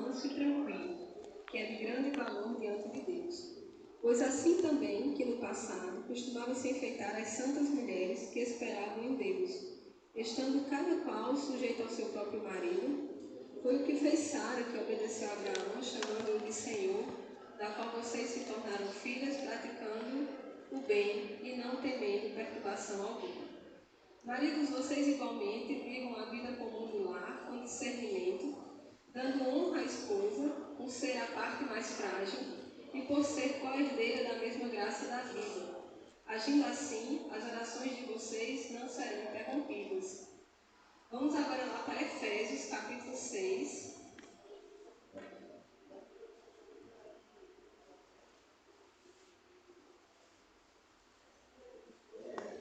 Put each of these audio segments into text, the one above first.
manso e tranquilo, que é de grande valor diante de Deus. Pois assim também que no passado costumava se enfeitar as santas mulheres que esperavam em Deus, estando cada qual sujeito ao seu próprio marido, foi o que fez Sara, que obedeceu a Abraão, chamando-o de Senhor, da qual vocês se tornaram filhas, praticando o bem e não temendo perturbação alguma. Maridos, vocês igualmente vivam a vida comum do lar com discernimento, dando honra à esposa, por ser a parte mais frágil e por ser co-herdeira da mesma graça da vida. Agindo assim, as orações de vocês não serão interrompidas. Vamos agora lá para Efésios, capítulo 6.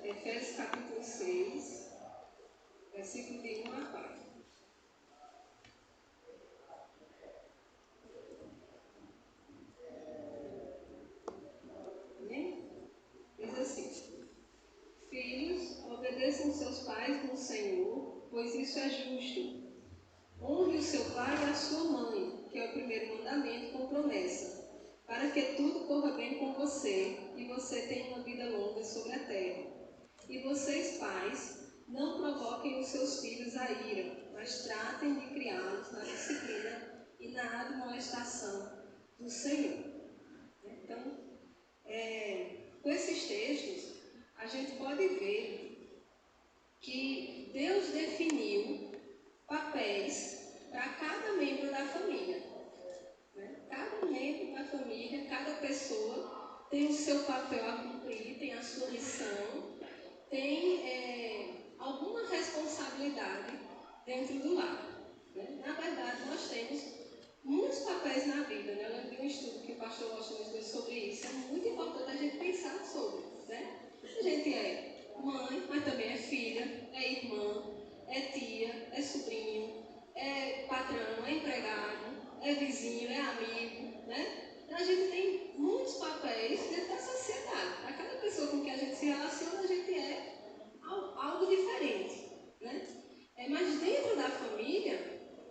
Efésios, capítulo 6, versículo de 1 a 4. Diz assim: Filhos, obedeçam seus pais no Senhor, pois isso é justo. Honre o seu pai e a sua mãe, que é o primeiro mandamento com promessa, para que tudo corra bem com você e você tenha uma vida longa sobre a terra. E vocês, pais, não provoquem os seus filhos a ira, mas tratem de criá-los na disciplina e na admoestação do Senhor. Então, com esses textos, a gente pode ver que Deus definiu papéis para cada membro da família. Cada membro da família, cada pessoa tem o seu papel a cumprir, tem a sua missão, tem alguma responsabilidade dentro do lar. Na verdade, nós temos muitos papéis na vida. Eu lembro de um estudo que o pastor Washington nos deu sobre isso. É muito importante a gente pensar sobre. A gente é mãe, mas também é filha, é irmã, é tia, é sobrinho, é patrão, é empregado, é vizinho, é amigo. A gente tem muitos papéis dentro da sociedade. A cada pessoa com que a gente se relaciona, a gente é algo diferente. Mas dentro da família,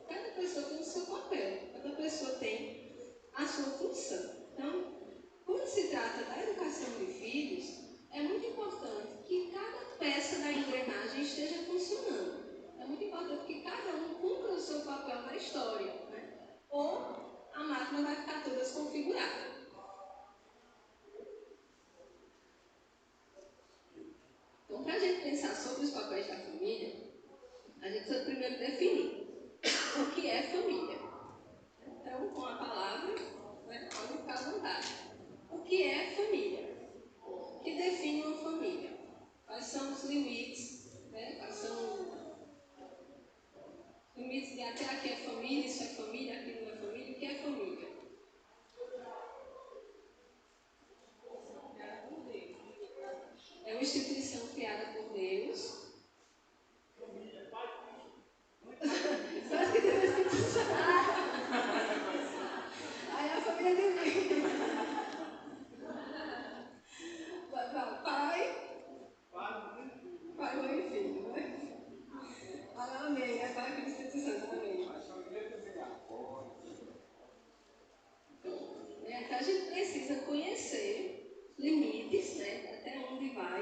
cada pessoa tem o seu papel, cada pessoa tem a sua função. Então, quando se trata da educação de filhos, é muito importante que cada peça da engrenagem esteja funcionando. É muito importante que cada um cumpra o seu papel na história, ou a máquina vai ficar toda desconfigurada. Então, para a gente pensar sobre os papéis da família, a gente precisa primeiro definir o que é família. Então, com a palavra, pode ficar à vontade. O que é família? O que define uma família? Quais são os limites? Quais são os limites de até aqui é família, isso é família, aquilo não é família? O que é família? É uma instituição criada por Deus. Parece que tem uma instituição. Aí a família dele. Pai, mãe e filho, amém, Pai, Filho e Espírito Santo, amém. Então a gente precisa conhecer limites, até onde vai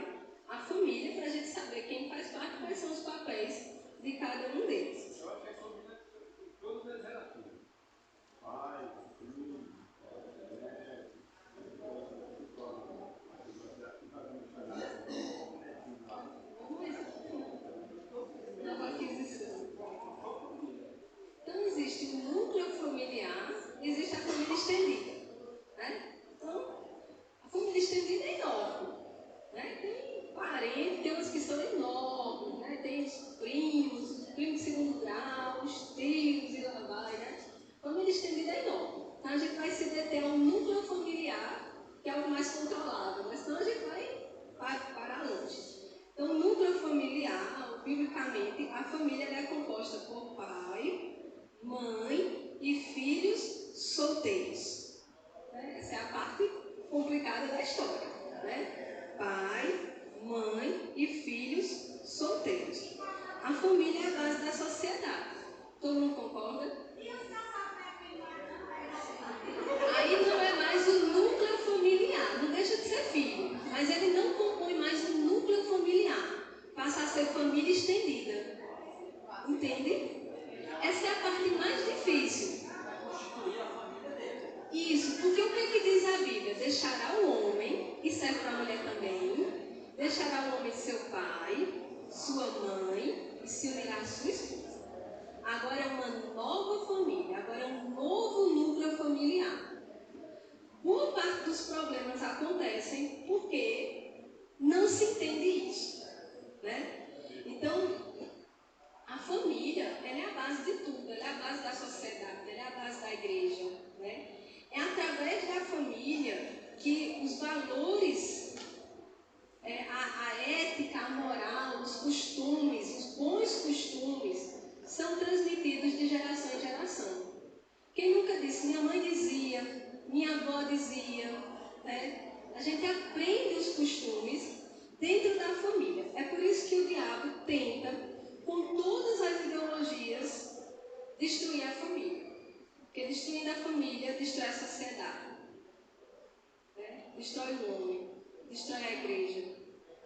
a família, para a gente saber quem faz parte, quais são os papéis de cada um deles. Eu acho que é sobre todas as relações. Pai, filho, nova aquisição. Então existe o núcleo familiar, existe a família estendida. Então, a família estendida é enorme. Tem parentes, tem umas que são enormes, tem os primos de segundo grau, os tios e lá vai. A família estendida é enorme. Então a gente vai se deter a um núcleo familiar, que é o mais controlável, mas senão a gente vai para longe. Então, o núcleo familiar, biblicamente, a família é composta por pai, mãe e filhos solteiros. Essa é a parte complicada da história. Pai, mãe e filhos solteiros. A família é a base da sociedade. Todo mundo concorda? serve para a mulher também. Deixará o homem seu pai, sua mãe e se unirá à sua esposa. Agora é uma nova família, agora é um novo núcleo familiar. Boa parte dos problemas acontecem porque não se entende isso, né? Então, a família, ela é a base de tudo, ela é a base da sociedade, ela é a base da igreja, né? É através da família que os valores, a ética, a moral, os costumes, os bons costumes são transmitidos de geração em geração. Quem nunca disse? Minha mãe dizia, minha avó dizia, né? A gente aprende os costumes dentro da família. É por isso que o diabo tenta, com todas as ideologias, destruir a família. Porque destruindo a família, destrói a sociedade, né? Destrói o homem, destrói a igreja.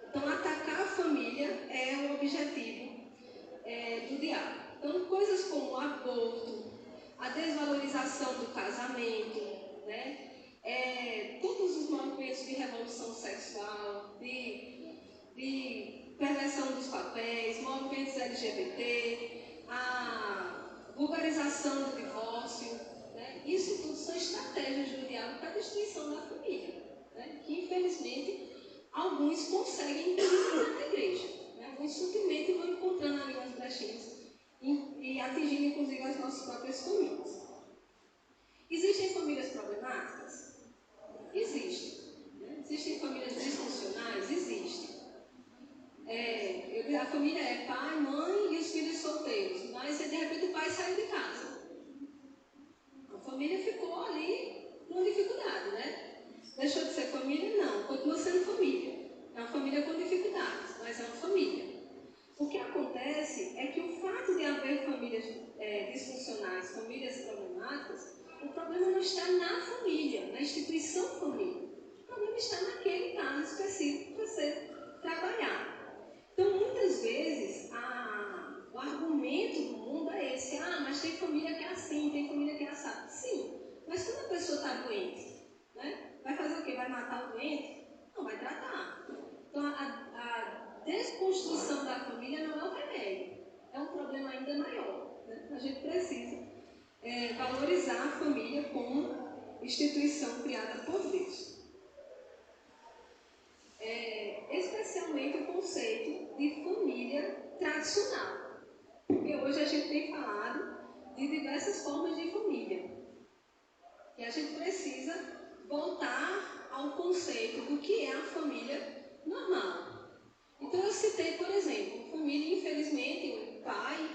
Então, atacar a família é o objetivo do diabo. Então, coisas como o aborto, a desvalorização do casamento, né? Todos os movimentos de revolução sexual, de perversão dos papéis, movimentos LGBT, a vulgarização do divórcio, né? Isso tudo são estratégias do diabo para a destruição da família, né? Que infelizmente alguns conseguem entrar na igreja, né? Alguns sutilmente vão encontrando ali umas brechinhas e atingindo inclusive as nossas próprias famílias. Existem famílias problemáticas? Existem. Né? Existem famílias disfuncionais? Existem. A família é pai, mãe e os filhos solteiros, mas de repente o pai saiu de casa. A família ficou ali com dificuldade, né? Deixou de ser família? Não, continua sendo família. É uma família com dificuldades, mas é uma família. O que acontece é que o fato de haver famílias disfuncionais, famílias problemáticas, o problema não está na família, na instituição família. O problema está naquele caso específico para você trabalhar. Então, muitas vezes, o argumento do mundo é esse: mas tem família que é assim, tem família que é assado. Sim, mas quando a pessoa está doente, né, vai fazer o quê? Vai matar o doente? Não, vai tratar. Então, a desconstrução da família não é um remédio, é um problema ainda maior, né? A gente precisa valorizar a família como instituição criada por Deus. Especialmente o conceito de família tradicional, porque hoje a gente tem falado de diversas formas de família e a gente precisa voltar ao conceito do que é a família normal. Então eu citei, por exemplo, família, infelizmente, o pai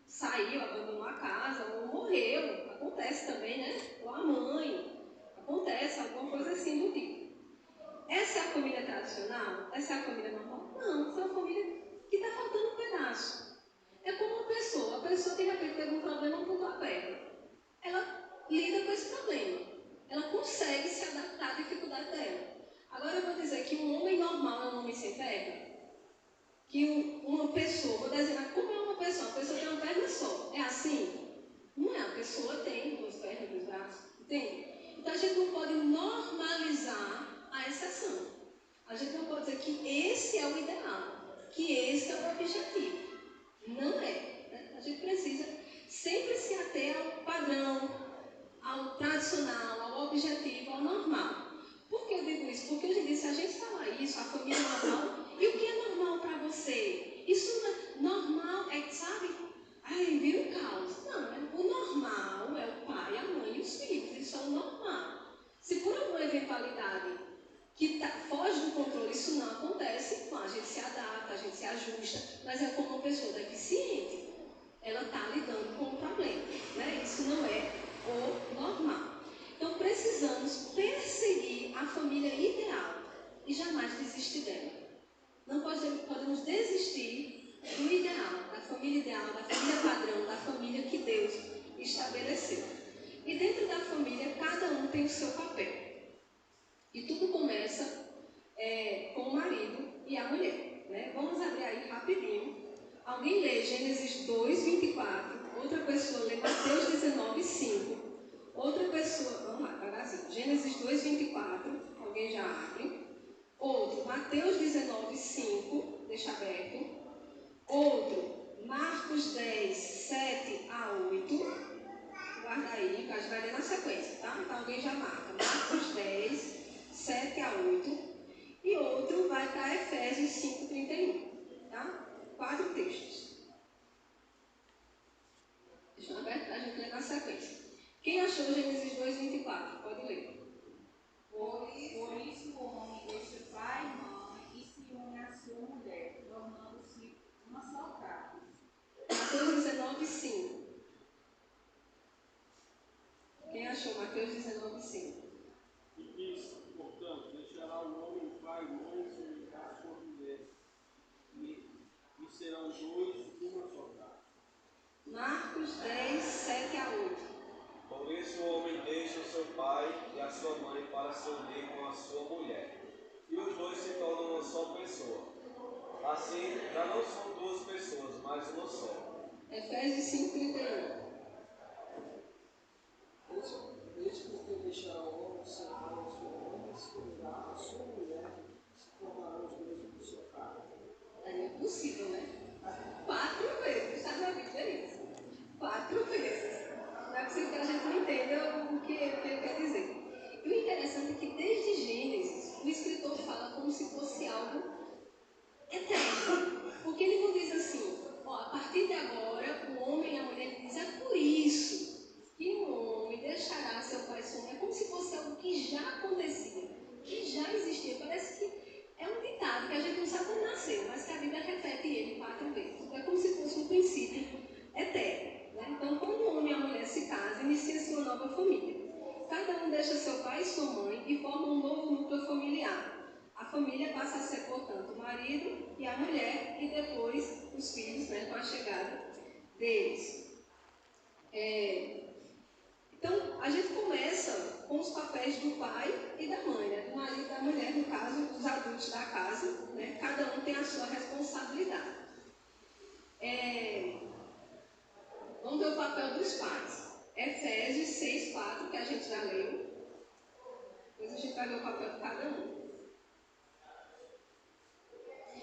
saiu, abandonou a casa ou morreu, acontece também, né? Ou a mãe, acontece alguma coisa assim do tipo. Essa é a família tradicional? Essa é a família normal? Não, essa é uma família que está faltando um pedaço. É como uma pessoa, a pessoa que de repente teve um problema com a perna. Ela lida com esse problema. Ela consegue se adaptar à dificuldade dela. Agora eu vou dizer que um homem normal é um homem sem perna? Que uma pessoa, vou dizer, como é uma pessoa? A pessoa tem uma perna só. É assim? Não é, a pessoa tem duas pernas, dois braços. Entende? Então a gente não pode normalizar a exceção. A gente não pode dizer que esse é o ideal, que esse é o objetivo. Não é. Né? A gente precisa sempre se ater ao padrão, ao tradicional, ao objetivo, ao normal. Por que eu digo isso? Porque hoje em dia, se a gente falar isso, a família é normal, e o que é normal para você? Isso não é normal, sabe? Vira um caos. Não, o normal é o pai, a mãe e os filhos. Isso é o normal. Se por alguma eventualidade que foge do controle, isso não acontece, então a gente se adapta, a gente se ajusta, mas é como uma pessoa deficiente, ela está lidando com o problema, né? Isso não é o normal. Então precisamos perseguir a família ideal e jamais desistir dela. Não podemos desistir do ideal, da família padrão, da família que Deus estabeleceu. E dentro da família, cada um tem o seu papel. E tudo começa com o marido e a mulher, né? Vamos abrir aí rapidinho. Alguém lê Gênesis 2, 24. Outra pessoa lê Mateus 19, 5. Outra pessoa, vamos lá, devagarzinho. Gênesis 2, 24. Alguém já abre. Outro, Mateus 19, 5, deixa aberto. Outro, Marcos 10, 7 a 8. Guarda aí, que a gente vai ler na sequência, tá? Então alguém já marca. Marcos 10, 7 a 8. E outro vai para Efésios 5, 31. Tá? 4 textos. Deixa eu aberto para a gente ler na sequência. Quem achou Gênesis 2, 24? Pode ler. Por isso o homem deixa pai e mãe e se une à sua mulher, tornando-se uma só carne. Mateus 19, 5. Quem achou Mateus 19, 5? E disse, portanto, deixará o homem o pai e mãe e se unirá à sua mulher, e serão dois uma só carne. Marcos 10, 7 a 8. Por isso o homem deixa o seu pai e a sua mãe para se unir com a sua mulher, e os dois se tornam uma só pessoa. Assim, já não são duas pessoas, mas uma só. Efésios 5, 31. Desde porque deixará o homem seu pai e sua mãe, se unirá à sua mulher, se tornarão os dois uma só carne. Aí é possível, né? 4 vezes. Está na Bíblia isso. 4 vezes. Não é possível que a gente não entenda o que ele quer dizer. E o interessante é que desde Gênesis, o escritor fala como se fosse algo eterno. Porque ele não diz assim, ó, a partir de agora, o homem e a mulher, ele diz, é por isso que o homem deixará seu pai e sua mãe, como se fosse algo que já acontecia, que já existia. Parece que é um ditado que a gente não sabe como nasceu, mas que a Bíblia repete ele 4 vezes. É como se fosse um princípio eterno. Né? Então, quando o homem e a mulher se casam, inicia-se uma nova família. Cada um deixa seu pai e sua mãe e forma um novo núcleo familiar. A família passa a ser, portanto, o marido e a mulher e depois os filhos, né, com a chegada deles. Então, a gente começa com os papéis do pai e da mãe, né? Do marido e da mulher, no caso, os adultos da casa, né? Cada um tem a sua responsabilidade. Vamos ver o papel dos pais. Efésios 6, 4, que a gente já leu. Depois a gente vai ver o papel de cada um.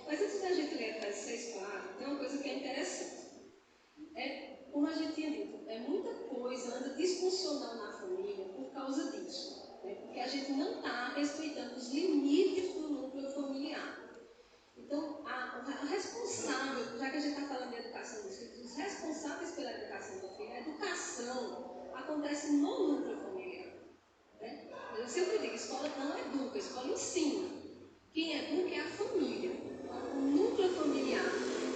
Mas antes da gente ler Efésios 6, 4, tem uma coisa que é interessante. Como a gente tinha dito, muita coisa anda disfuncional na família por causa disso. Né? Porque a gente não está respeitando os limites do núcleo familiar. Então, a responsável, já que a gente está falando de educação dos filhos, os responsáveis pela educação do filho, a educação acontece no núcleo familiar. Né? Eu sempre digo, escola não educa, escola ensina. Quem educa é a família. O núcleo familiar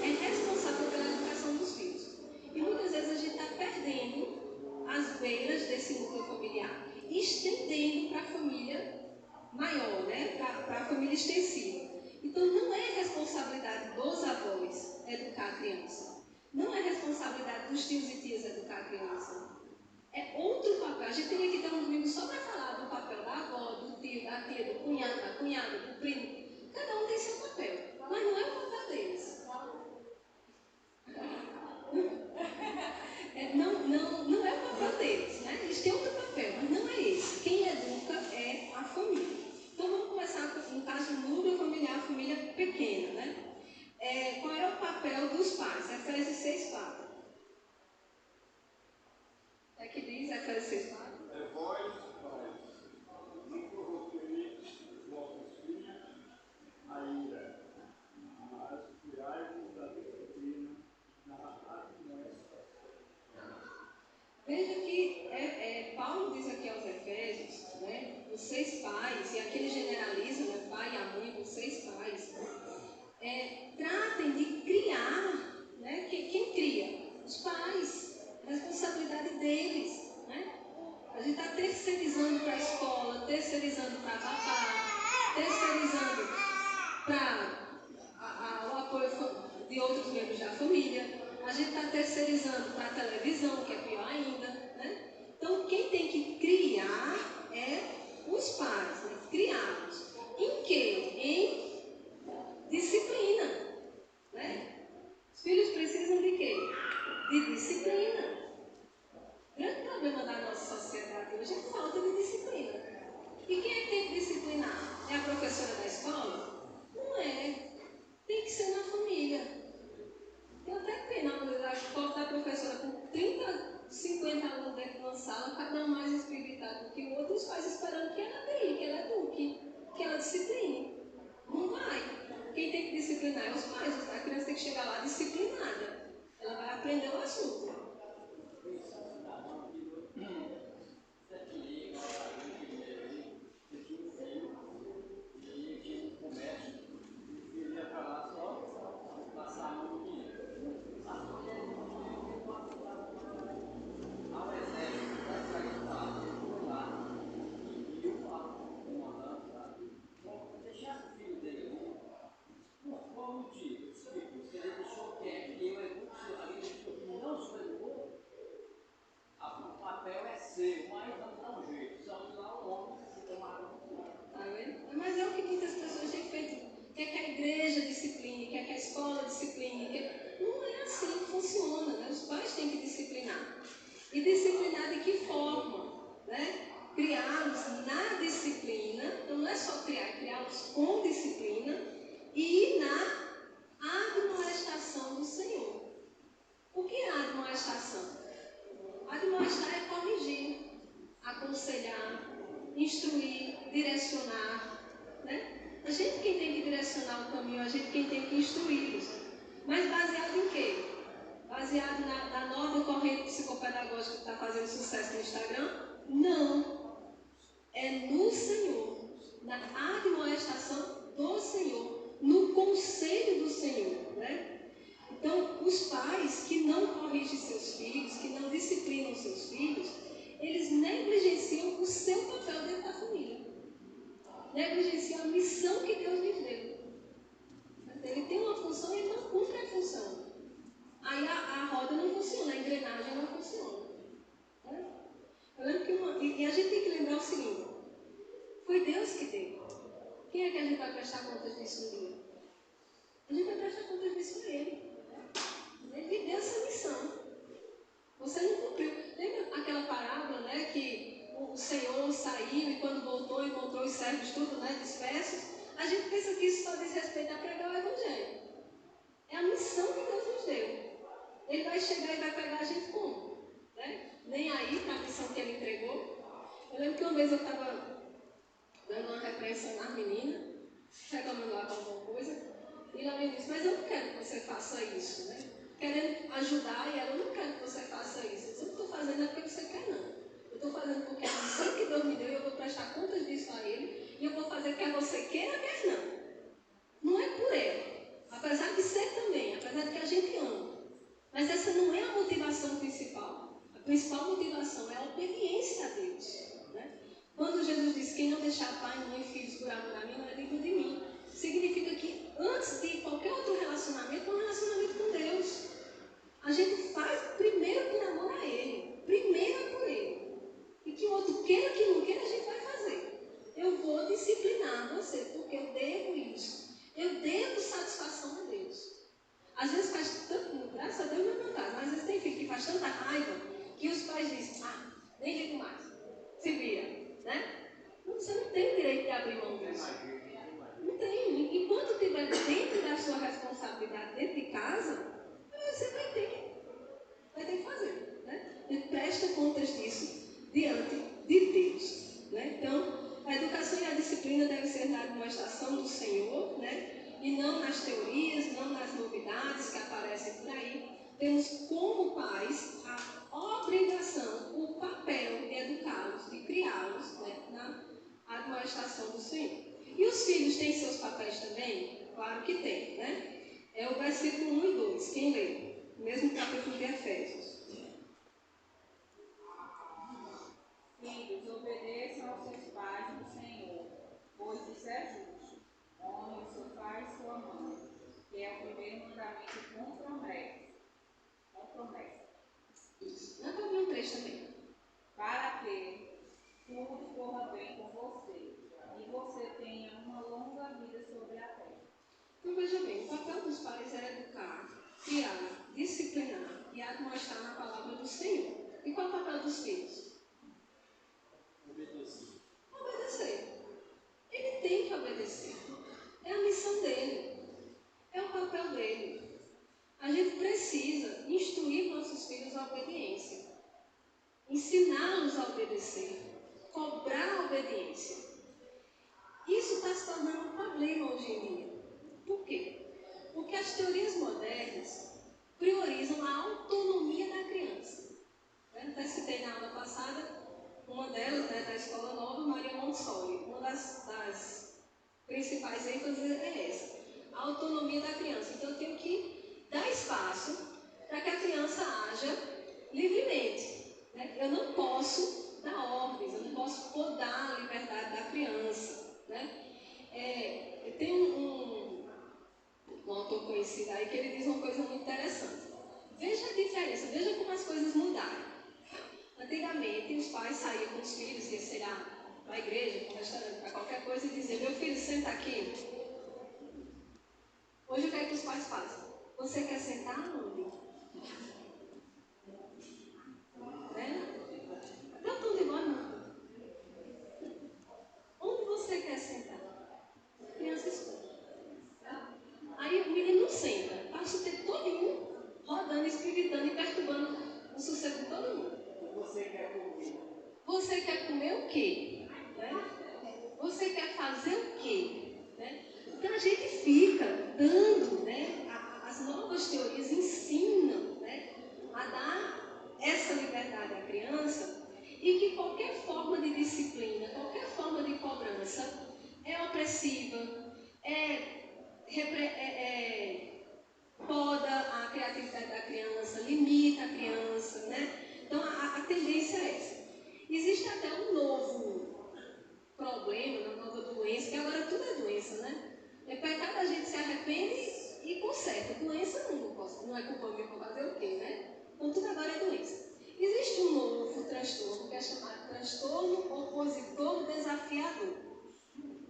é responsável pela educação dos filhos. E muitas vezes a gente está perdendo as beiras desse núcleo familiar e estendendo para a família maior, né? Para a família extensiva. Então não é responsabilidade dos avós educar a criança. Não é responsabilidade dos tios e tias educar a criança. É outro papel. A gente teria que ter um domingo só para falar do papel da avó, do tio, da tia, do cunhado, da cunhada, do primo. Cada um tem seu papel, mas não é o papel deles. Não é o papel deles, né? Eles têm outro papel, mas não é esse. Quem educa é a família. Então vamos começar, no caso, o núcleo familiar, a família pequena, né? Qual é o papel dos pais? Efésios 6, 4. É que diz Efésios 6, 4? Vós, pais, não provoqueis vossos filhos a ira, mas criai-vos da disciplina da admoestação. Veja que Paulo diz aqui aos Efésios, né, vocês pais, e aqui ele generaliza, né, pai e a mãe, vocês pais, tratem de criar, né, quem cria? Os pais, a responsabilidade deles, né? A gente está terceirizando para a escola, terceirizando para a babá, terceirizando para o apoio de outros membros da família. A gente está terceirizando para a televisão, que é pior ainda, né? Então, quem tem que criar é os pais, né? Criá-los. Em quê? Em disciplina, né? Os filhos precisam de quê? De disciplina. O grande problema da nossa sociedade hoje é a falta de disciplina. E quem é que tem que disciplinar? É a professora da escola? Não é. Tem que ser na família. Eu até pena, a foto da professora com 30, 50 alunos dentro de uma sala, cada um mais espiritado do que o outro, os pais esperando que ela brilhe, que ela eduque, que ela discipline. Não vai. Quem tem que disciplinar é os pais. A criança tem que chegar lá disciplinada. Ela vai aprender o assunto. Mas é o que muitas pessoas têm feito. Quer que a igreja discipline, quer que a escola discipline. Não é assim que funciona, né? Os pais têm que disciplinar. E disciplinar de que forma? Né? Criá-los na disciplina, então não é só criar, é criá-los com disciplina e na admoestação do Senhor. O que é a admoestação? Admoestar é corrigir, aconselhar, instruir, direcionar. Né? A gente quem tem que direcionar o caminho, a gente quem tem que instruí-los. Mas baseado em quê? Baseado na nova corrente psicopedagógica que está fazendo sucesso no Instagram? Não. É no Senhor, na admoestação do Senhor, no conselho do Senhor. Né? Então, os pais que não corrigem seus filhos, que não disciplinam seus filhos, eles negligenciam o seu papel dentro da família. Negligenciam a missão que Deus lhes deu. Ele tem uma função e ele não cumpre a função. Aí a roda não funciona, a engrenagem não funciona. Né? Eu lembro que e a gente tem que lembrar o seguinte: foi Deus que deu. Quem é que a gente vai prestar contas disso um dia? A gente vai prestar contas disso a Ele. Ele lhe deu essa missão. Você não cumpriu. Lembra aquela parábola, né, que o Senhor saiu e quando voltou encontrou os servos tudo, né, dispersos? A gente pensa que isso só diz respeito a pregar o Evangelho. É a missão que Deus nos deu. Ele vai chegar e vai pegar a gente como? Né? Nem aí para a missão que Ele entregou. Eu lembro que uma vez eu estava dando uma repreensão nas meninas, reclamando lá com alguma coisa, e ela me disse: mas eu não quero que você faça isso, né? Querendo ajudar, e ela: eu não quero que você faça isso. Eu não estou fazendo porque você quer, não. Eu estou fazendo porque é a missão que Deus me deu e eu vou prestar contas disso a Ele, e eu vou fazer quer você queira, quer não. Não é por ela, apesar de ser também, apesar de que a gente ama. Mas essa não é a motivação principal. A principal motivação é a obediência a Deus. Né? Quando Jesus disse: quem não deixar pai, mãe e filhos por amor a mim, não é digno de mim. Significa que antes de qualquer outro relacionamento, é um relacionamento com Deus. A gente faz primeiro por amor a Ele. Primeiro por Ele. E que o outro queira que não queira, a gente vai fazer. Eu vou disciplinar você, porque eu devo isso. Eu devo satisfação a Deus. Às vezes faz tanto, graças a Deus não é meu caso, mas às vezes tem filho que faz tanta raiva que os pais dizem: nem digo mais, se vira, né? Você não tem o direito de abrir mão disso. Não tem. Enquanto estiver dentro da sua responsabilidade, dentro de casa, você vai ter que fazer, né? E presta contas disso diante de Deus, né? Então, a educação e a disciplina devem ser na demonstração do Senhor, né? E não nas teorias, não nas novidades que aparecem por aí. Temos como pais a obrigação, o papel de educá-los, de criá-los, né, na admoestação do Senhor. E os filhos têm seus papéis também? Claro que tem, né? É o versículo 1 e 2, quem lê? O mesmo capítulo de Efésios. Filhos, obedeçam aos seus pais no Senhor, pois isso é justo. Honre o seu pai e sua mãe, que é o primeiro mandamento com promessa. Isso. Na Paulo 3 também. Para que tudo corra bem com você e você tenha uma longa vida sobre a terra. Então veja bem, o papel dos pais é educar, criar, disciplinar e admoestar na palavra do Senhor. E qual é o papel dos filhos? Obedecer. Obedecer. filhos à obediência, ensiná-los a obedecer, cobrar a obediência. Isso está se tornando um problema hoje em dia. Por quê? Porque as teorias modernas priorizam a autonomia da criança. Até citei na aula passada uma delas, da Escola Nova, Maria Montessori. Uma das principais ênfases é essa, a autonomia da criança. Então eu tenho que dar espaço para que a criança haja livremente. Eu não posso dar ordens, eu não posso podar a liberdade da criança. Tem um autor conhecido aí que ele diz uma coisa muito interessante. Veja a diferença, veja como as coisas mudaram. Antigamente, os pais saíam com os filhos, ia, sei lá, para a igreja, para o restaurante, para qualquer coisa, e diziam: meu filho, senta aqui. Hoje, o que é que os pais fazem? Você quer sentar onde? Não estão de boa, não. Onde você quer sentar? A criança escuta. Aí o menino não senta, passa o tempo todinho rodando, espiritando e perturbando o sossego de todo mundo. Você quer comer? Você quer comer o quê? Você quer fazer o quê? Então a gente fica dando, as novas teorias ensinam, a dar essa liberdade à criança, e que qualquer forma de disciplina, qualquer forma de cobrança é opressiva, poda a criatividade da criança, limita a criança, Então a tendência é essa. Existe até um novo problema, uma nova doença, que agora tudo é doença, É pecado, a gente se arrepende e conserta. Doença não é culpa minha para fazer o quê, Então tudo agora é doença. Existe um novo transtorno que é chamado transtorno opositor desafiador.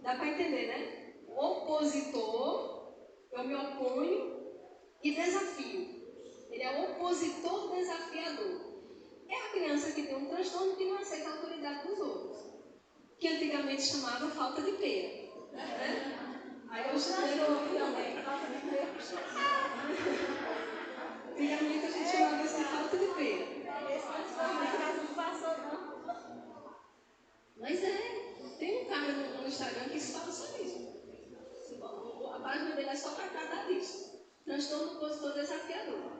Dá para entender, Opositor, eu me oponho e desafio. Ele é opositor desafiador. É a criança que tem um transtorno que não aceita a autoridade dos outros, que antigamente chamava falta de pera. Aí eu chamei antigamente a gente chamava isso de falta de pera. Mas tem um cara no Instagram que fala só isso. A página dele é só para tratar disso. Transtorno opositor desafiador.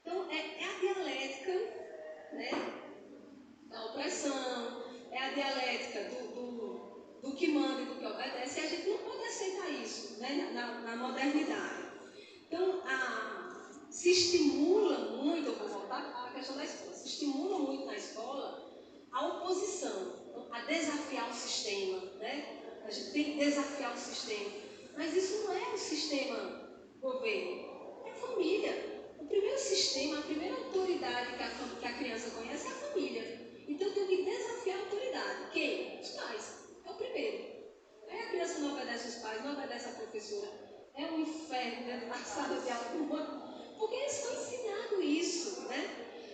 Então é a dialética, da opressão, é a dialética do que manda e do que obedece, e a gente não pode aceitar isso, na modernidade. Então se estimula muito, eu vou voltar à questão da escola, se estimula muito na escola a oposição, a desafiar o sistema, A gente tem que desafiar o sistema. Mas isso não é o sistema governo, é a família. O primeiro sistema, a primeira autoridade que a criança conhece é a família. Então eu tenho que desafiar a autoridade. Quem? Os pais. É o primeiro. Aí a criança não obedece os pais, não obedece a professora. É um inferno dentro da sala de aula. Porque eles estão ensinando isso,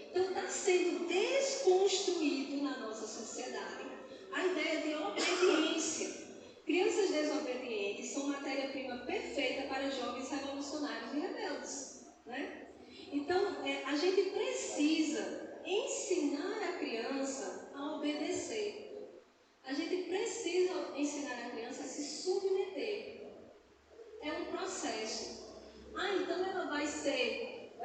Então está sendo desconstruído na nossa sociedade a ideia de obediência. Crianças desobedientes são matéria-prima perfeita para jovens revolucionários e rebeldes, Então, a gente precisa ensinar a criança a obedecer. A gente precisa ensinar a criança a se submeter. É um processo. Então ela vai ser...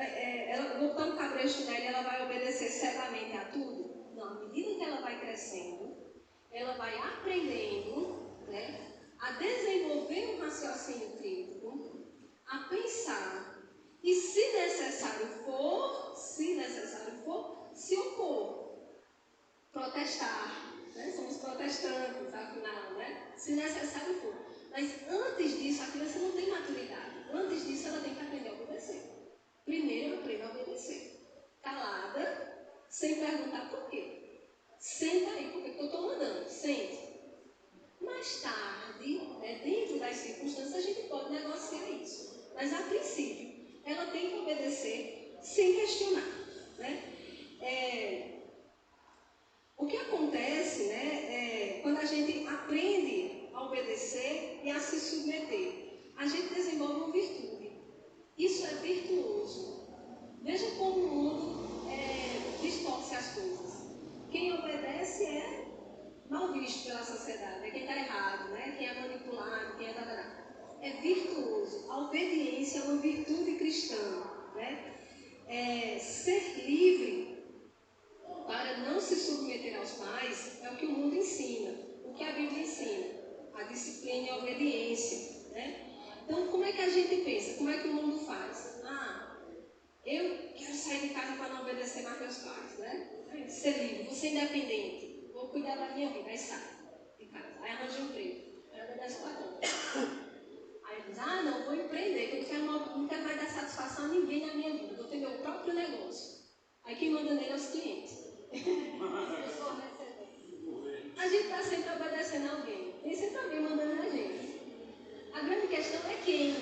voltando o cabresto nela, ela vai obedecer cegamente a tudo? Não, à medida que ela vai crescendo, ela vai aprendendo, a desenvolver um raciocínio crítico, a pensar e, se necessário for, se opor, protestar, Somos protestantes, afinal, Se necessário for. Mas antes disso, a criança não tem maturidade. Antes disso, ela tem que aprender a obedecer. Primeiro, aprenda a obedecer. Calada, sem perguntar por quê. Senta aí, por que eu estou mandando? Sente. Mais tarde, dentro das circunstâncias, a gente pode negociar isso. Mas, a princípio, ela tem que obedecer sem questionar. O que acontece, quando a gente aprende a obedecer e a se submeter, a gente desenvolve uma virtude. Isso é virtuoso. Veja como o mundo visto pela sociedade, é quem está errado, né? Quem é manipulado, quem é virtuoso. A obediência é uma virtude cristã, né? Ser livre para não se submeter aos pais é o que o mundo ensina, o que a Bíblia ensina, a disciplina e a obediência, né? Então, como é que a gente pensa? Como é que o mundo faz? Eu quero sair de casa para não obedecer mais meus pais, né? Ser livre, vou ser independente, vou cuidar da minha vida, aí sai de casa, aí arranja um emprego, aí obedece o patrão. Aí diz, não, vou empreender, que eu não quero mais dar satisfação a ninguém na minha vida, vou ter meu próprio negócio. Aí quem manda nele é os clientes. A gente está sempre obedecendo a alguém, tem sempre alguém mandando na gente. A grande questão é quem.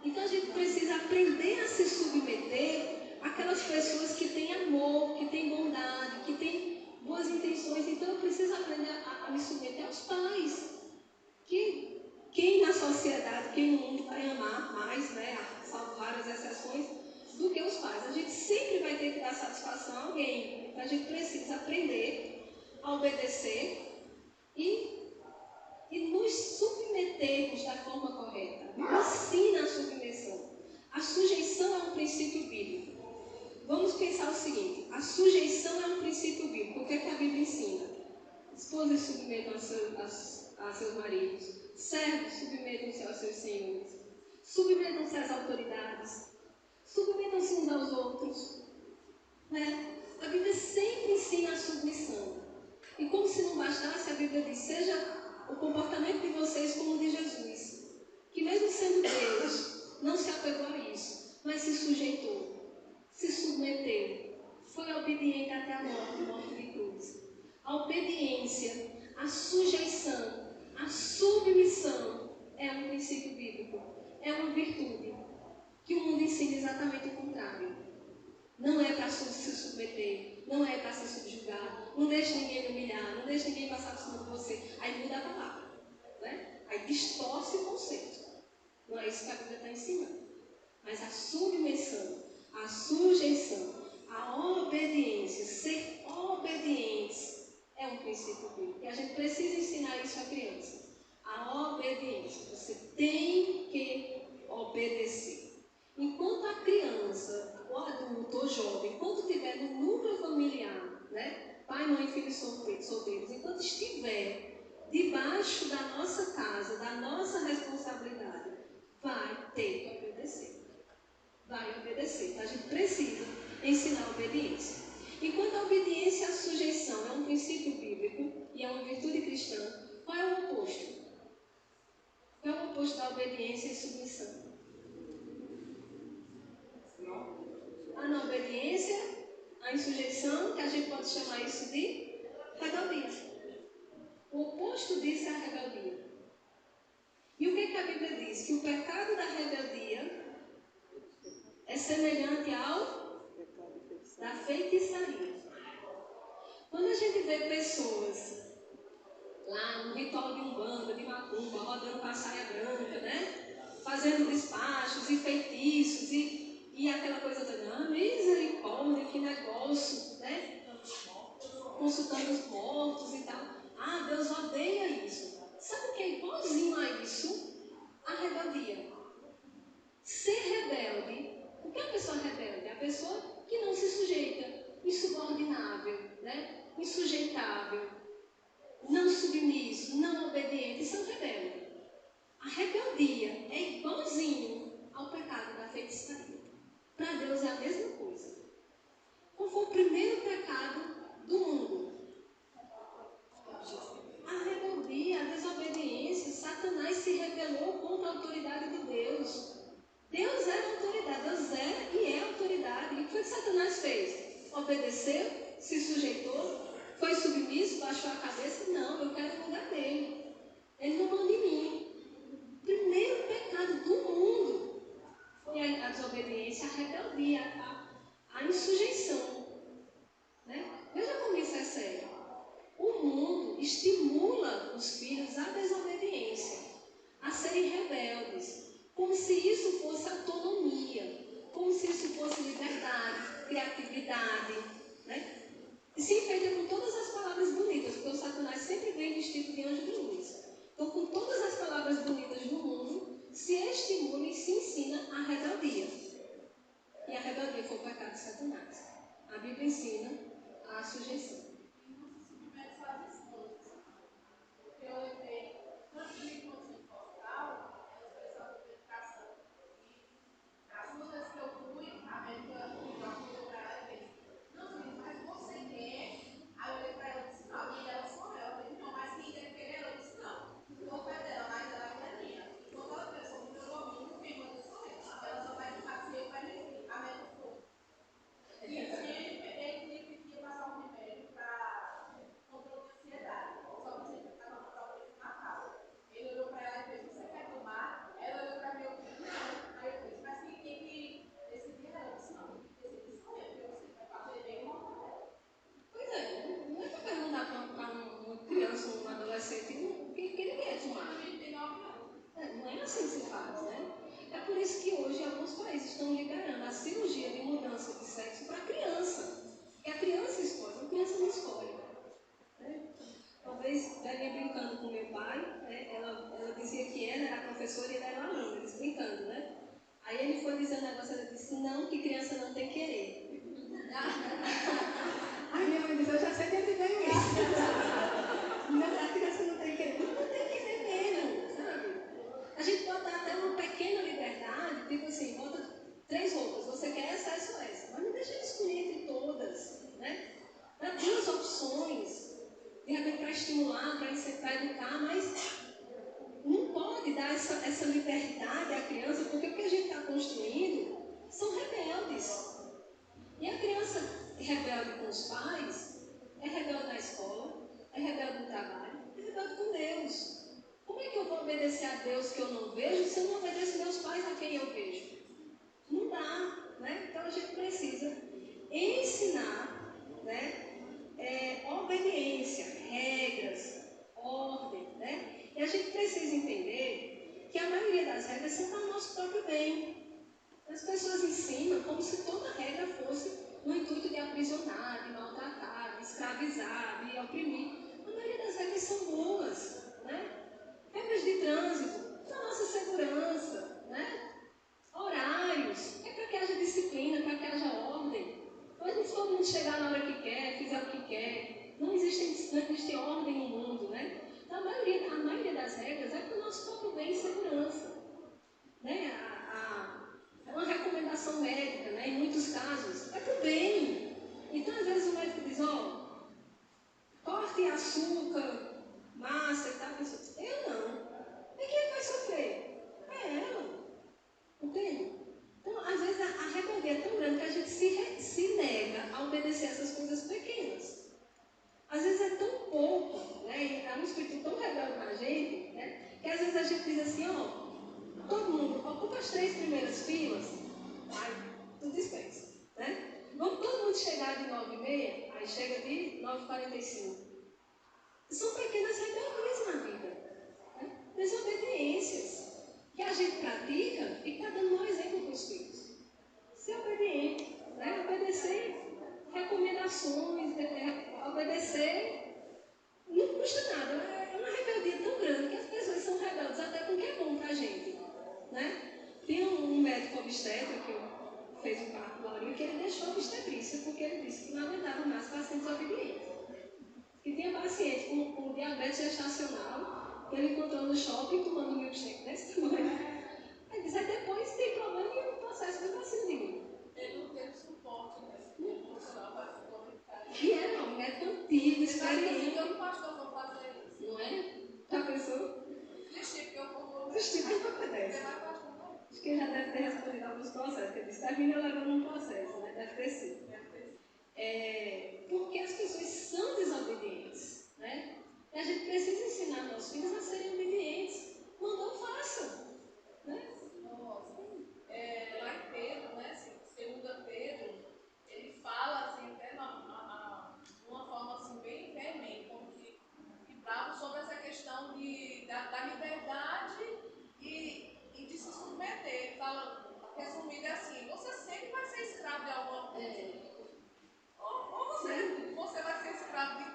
Então a gente precisa aprender a se submeter àquelas pessoas que têm amor, que têm bondade, que têm boas intenções. Então eu preciso aprender a me submeter aos pais. Que quem na sociedade, quem no mundo vai amar mais, né, salvo várias exceções, do que os pais. A gente sempre vai ter que dar satisfação a alguém. Então a gente precisa aprender a obedecer e nos submetermos da forma correta. Ensina a submissão. A sujeição é um princípio bíblico. Vamos pensar o seguinte: a sujeição é um princípio bíblico. O que é que a Bíblia ensina? Esposas submetam a seus maridos, servos submetam-se aos seus senhores, submetam-se às autoridades, submetam-se uns aos outros. Né? A Bíblia sempre ensina a submissão. E como se não bastasse, a Bíblia diz: seja o comportamento de vocês como o de Jesus, que mesmo sendo Deus, não se apegou a isso, mas se sujeitou, se submeteu, foi obediente até a morte de cruz. A obediência, a sujeição, a submissão é um princípio bíblico, é uma virtude que o mundo ensina exatamente o contrário. Não é para se submeter, não é para se subjugar, não deixe ninguém humilhar, não deixe ninguém passar por cima de você. Aí muda a palavra, né? Aí distorce o conceito. Não é isso que a Bíblia está ensinando. Mas a submissão, a sujeição, a obediência, ser obedientes é um princípio bíblico. E a gente precisa ensinar isso à criança. A obediência. Você tem que obedecer. Enquanto a criança, o adulto ou jovem, enquanto estiver no núcleo familiar, né? Pai, mãe, filhos solteiros, enquanto estiver debaixo da nossa casa, da nossa responsabilidade, vai ter que obedecer. Vai obedecer. Então, a gente precisa ensinar a obediência. Enquanto a obediência à sujeição é um princípio bíblico e é uma virtude cristã, qual é o oposto? Qual é o oposto da obediência e submissão? A não obediência, a insujeição, que a gente pode chamar isso de rebeldia. O oposto disso é a rebeldia. E o que é que a Bíblia diz? Que o pecado da rebeldia é semelhante ao da feitiçaria. Quando a gente vê pessoas lá no ritual de umbanda, de macumba, rodando com a saia branca, né? Fazendo despachos e feitiços e aquela coisa toda, misericórdia, que negócio, né? Consultando os mortos e tal. Deus odeia isso. Sabe o que é igualzinho a isso? A rebeldia. Ser rebelde. O que é a pessoa rebelde? É a pessoa que não se sujeita, insubordinável, né? Insujeitável, não submisso, não obediente. Isso é um rebelde. A rebeldia é igualzinho ao pecado da feitiçaria. Para Deus é a mesma coisa. Qual foi o primeiro pecado do mundo? A rebeldia, a desobediência. Satanás se rebelou contra a autoridade de Deus. Deus era autoridade, Deus é e é autoridade. E o que foi que Satanás fez? Obedeceu, se sujeitou, foi submisso, baixou a cabeça. Não, eu quero o lugar dele. Ele não manda em mim. O primeiro pecado do mundo foi a desobediência, a rebeldia, a insujeição. Né? Veja como isso é sério. O mundo estimula os filhos à desobediência, a serem rebeldes, como se isso fosse autonomia, como se isso fosse liberdade, criatividade, né? E se enfeita com todas as palavras palavras bonitas, porque o Satanás sempre vem vestido de anjo de luz. Então, com todas as palavras bonitas do mundo, se estimula e se ensina a rebeldia. E a rebeldia foi o pecado de Satanás. A Bíblia ensina a sujeição. Essa liberdade à criança, porque o que a gente está construindo são rebeldes. E a criança rebelde com os pais é rebelde na escola, é rebelde no trabalho, é rebelde com Deus. Como é que eu vou obedecer a Deus que eu não vejo se eu não obedeço meus pais a quem eu vejo? Não dá, né? Então a gente precisa ensinar, né? Obediência, regras, ordem, né? E a gente precisa entender que a maioria das regras são para o nosso próprio bem. As pessoas ensinam como se toda regra fosse no intuito de aprisionar, de maltratar, de escravizar, de oprimir. A maioria das regras são boas, né? Regras de trânsito, para a nossa segurança, né? Horários, é para que haja disciplina, para que haja ordem. Mas não todo mundo chegar na hora que quer, fizer o que quer. Não existe ordem no mundo, né? Então, a maioria das regras é para o nosso próprio bem e segurança. Né? É uma recomendação médica, né? Em muitos casos, é para o bem. Então, às vezes, o médico diz, corte açúcar, massa e tal. Eu não. E quem vai sofrer? É ela. Entende? Então, às vezes, a rebeldia é tão grande que a gente se nega a obedecer essas coisas pequenas. Às vezes é tão pouco, né? É um espírito tão rebelde na gente, né? Que às vezes a gente diz assim, todo mundo ocupa as 3 primeiras filas, aí tu dispensa, né? Vamos todo mundo chegar de 9h30, aí chega de 9h45. São pequenas rebeldias na vida, né? Desobediências que a gente pratica e está dando mau exemplo para os filhos. Ser obediente, né? Obedecer recomendações, obedecer, não custa nada. É uma rebeldia tão grande que as pessoas são rebeldes até com o que é bom para a gente, né? Tinha um médico obstetra que fez um parto do Laurinho que ele deixou a obstetrícia porque ele disse que não aguentava mais pacientes obedientes. Que tinha paciente com diabetes gestacional que ele encontrou no shopping tomando um milkshake desse tamanho. Aí disse, depois tem problema e o processo foi para cima de mim. Ele não teve suporte, né? Ele profissional para se conectar. E era um médico antigo, experiente. Eu não pastor vou fazer isso. Não é? Já pensou? Desistir, porque eu vou. Desistir porque obedece. Acho que ele já deve ter respondido alguns processos, porque ele disse, termina levando um processo, né? Deve ter sido. Porque as pessoas são desobedientes, né? E a gente precisa ensinar nossos filhos a serem obedientes. Mandou, faça. Né? Lá em Pedro, né? Segunda Pedro, ele fala assim, até de uma forma assim, bem veemente, como que bravo sobre essa questão da liberdade e de se submeter. Fala, resumido é assim, você sempre vai ser escravo de alguma coisa. Ou você vai ser escravo de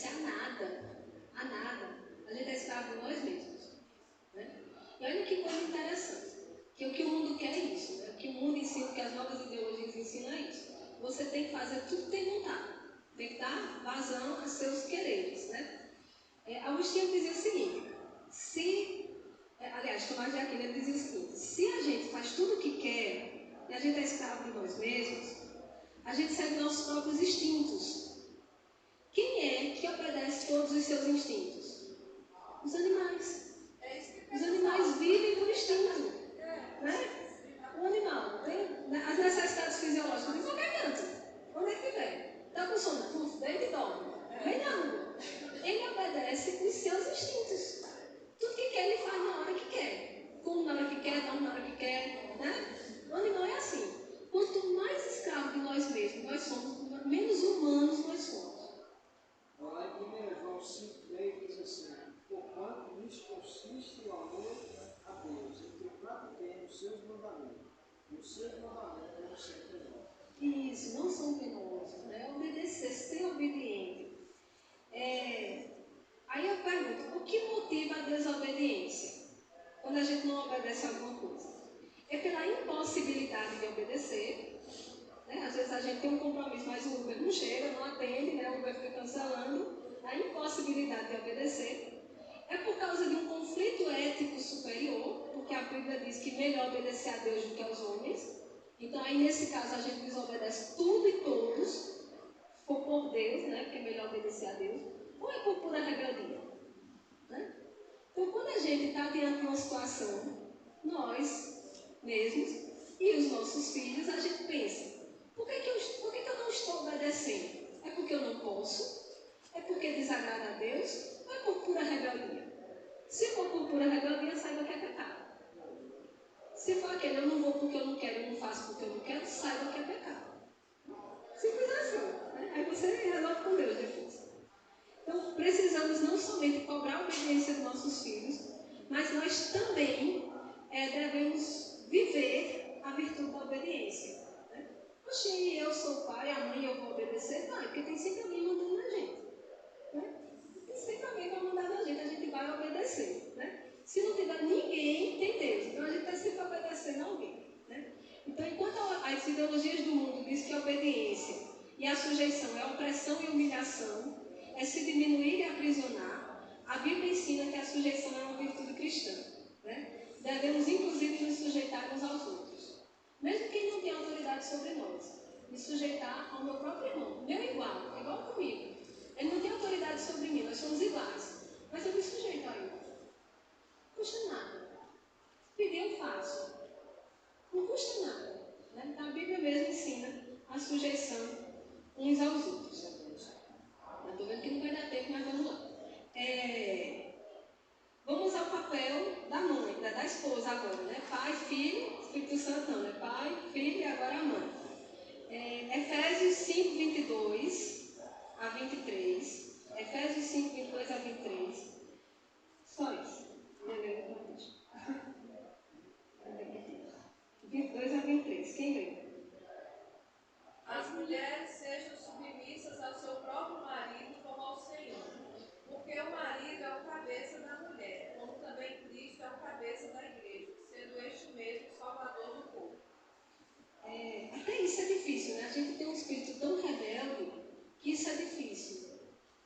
obedece a nada. A nada. A gente é escravo de nós mesmos. Né? E olha que coisa interessante. Que o que o mundo quer é isso. Né? O que o mundo ensina, o que as novas ideologias ensinam é isso. Você tem que fazer tudo que tem vontade. Tem que dar vazão a seus quereres. Né? Agostinho dizia o seguinte: aliás, Tomás de Aquino dizia o seguinte: se a gente faz tudo o que quer e a gente é escravo de nós mesmos, a gente segue nossos próprios instintos. Quem é que obedece todos os seus instintos? Os animais. Os animais vivem por instinto. Né? O animal tem as necessidades fisiológicas em qualquer canto. Onde é que tiver? Está com sono, deita e dorme. Vem na rua. Ele obedece os seus instintos. Tudo que quer, ele faz na hora que quer. Come na hora que quer, dorme na hora que quer. Né? O animal é assim. Quanto mais escravo de nós mesmos nós somos, menos humanos nós somos. Lá em 1 João 5,3 diz assim: porquanto nisso consiste o amor a Deus, em que pratiquemos os seus mandamentos. E os seus mandamentos não são penosos. Isso, não são penosos. Né? Obedecer, ser obediente. Aí eu pergunto: o que motiva a desobediência? Quando a gente não obedece a alguma coisa? É pela impossibilidade de obedecer. Né? Às vezes a gente tem um compromisso, mas o Uber não chega, não atende, né? O Uber fica cancelando. A impossibilidade de obedecer. É por causa de um conflito ético superior, porque a Bíblia diz que melhor obedecer a Deus do que aos homens. Então aí nesse caso a gente desobedece tudo e todos, por Deus, né? Porque é melhor obedecer a Deus. Ou é por pura rebeldia? Né? Então quando a gente está diante de uma situação, nós mesmos e os nossos filhos, a gente pensa: por que eu não estou obedecendo? É porque eu não posso? É porque desagrada a Deus? Ou é por pura rebeldia? Se for por pura rebeldia, saiba que é pecado. Se for aquele eu não vou porque eu não quero, eu não faço porque eu não quero, saiba que é pecado. Simples assim. Né? Aí você resolve com Deus depois. Então, precisamos não somente cobrar a obediência dos nossos filhos, mas nós também devemos viver a virtude da obediência. Né? Poxa, eu sou o pai, a mãe, eu vou obedecer? Não, é porque tem sempre alguém mandando na gente. Né? Tem sempre alguém que vai mandar na gente, a gente vai obedecer. Né? Se não tiver ninguém, tem Deus. Então a gente está sempre obedecendo a alguém. Né? Então, enquanto as ideologias do mundo dizem que a obediência e a sujeição é opressão e humilhação, é se diminuir e aprisionar, a Bíblia ensina que a sujeição é uma virtude cristã. Né? Devemos, inclusive, nos sujeitar uns aos outros. Mesmo quem não tem autoridade sobre nós, me sujeitar ao meu próprio irmão, meu igual comigo. Ele não tem autoridade sobre mim, nós somos iguais. Mas eu me sujeito a ele. Não custa nada. Pedir eu faço. Não custa nada. Né? Então a Bíblia mesmo ensina a sujeição uns aos outros. Eu estou vendo que não vai dar tempo, mas vamos lá. Vamos ao papel da mãe, da esposa agora, né? Pai, filho, Espírito Santo não, né? Pai, filho e agora a mãe. Efésios 5, 22 a 23. Efésios 5, 22 a 23. Só isso. Beleza, então deixa. 22 a 23. Quem lê? As mulheres sejam submissas ao seu próprio marido como ao Senhor, porque o marido é o cabeça da mulher, como também Cristo é o cabeça da igreja, sendo este mesmo o salvador do povo. Até isso é difícil, né? A gente tem um espírito tão rebelde que isso é difícil.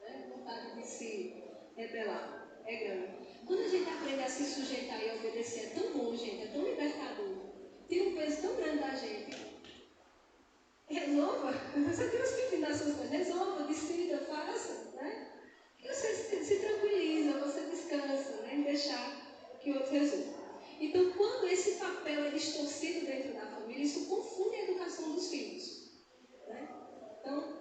Né? A vontade de se rebelar é grande. Quando a gente aprende a se sujeitar e a obedecer, é tão bom, gente, é tão libertador. Tira um peso tão grande da gente. Resolva, você tem os pedidos das suas coisas, resolva, decida, faça, né? E você se tranquiliza, você descansa, né? Em deixar que o outro resolva. Então, quando esse papel é distorcido dentro da família, isso confunde a educação dos filhos. Né? Então,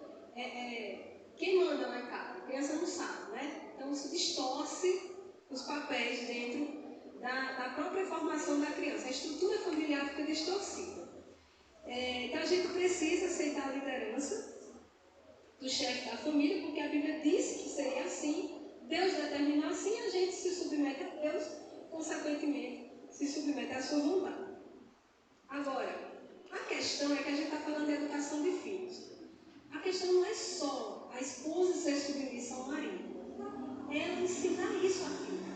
quem manda lá em casa? A criança não sabe, né? Então, isso distorce os papéis dentro da própria formação da criança. A estrutura familiar fica distorcida. Então a gente precisa aceitar a liderança do chefe da família, porque a Bíblia disse que seria assim, Deus determinou assim, a gente se submete a Deus, consequentemente se submete à sua vontade. Agora, a questão é que a gente está falando de educação de filhos. A questão não é só a esposa ser submissa ao marido. É ela ensinar isso à filha.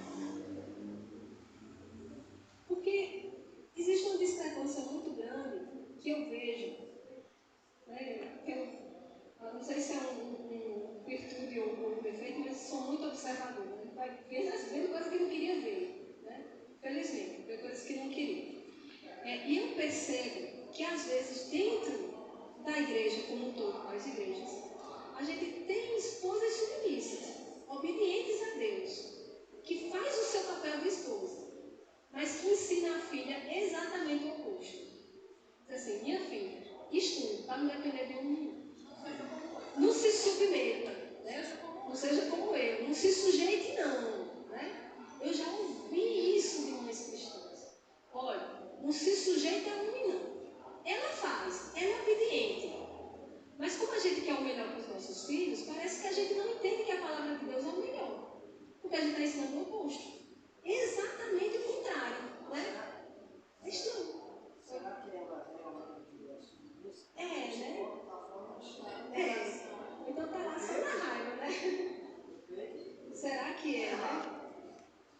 Porque existe uma discrepância muito grande que eu vejo, né? Eu não sei se é um virtude ou um defeito, mas sou muito observadora. Né? Vai vendo coisas que não queria ver. Né? Felizmente, ver coisas que não queria. E eu percebo que às vezes dentro da igreja, como um todo, das igrejas, a gente tem esposas submissas, obedientes a Deus, que faz o seu papel de esposa, mas que ensina a filha exatamente o oposto. Diz assim, minha filha, estude para não depender de um menino. Não se submeta, né? Não seja como eu, não se sujeite não. Né? Eu já ouvi isso de mães cristãs. Olha, não se sujeita a homem não. Ela faz, ela é obediente. Mas como a gente quer o melhor para os nossos filhos, parece que a gente não entende que a palavra de Deus é o melhor. Porque a gente está ensinando o oposto. Exatamente o contrário. Né? É estranho. Será que ela realmente é submissa? Né? Então está lá só na raiva, né? Será que é, né?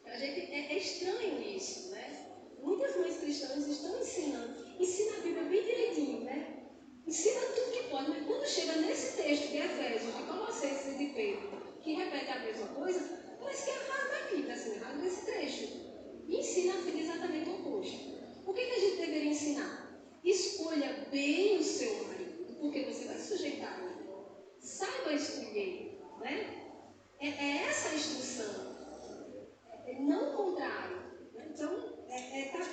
A gente, é estranho isso, né? Muitas mães cristãs estão ensinando. Ensina a Bíblia bem direitinho, né? Ensina tudo que pode, mas quando chega nesse texto de Efésios, de Colossenses e de Pedro, que repete a mesma coisa, parece que é rasga a Bíblia, assim, rasga esse trecho. E ensina a filha exatamente o oposto. O que a gente deveria ensinar? Escolha bem o seu marido, porque você vai sujeitar a ele. Saiba escolher, né? É essa a instrução. Não o contrário. Né? Então,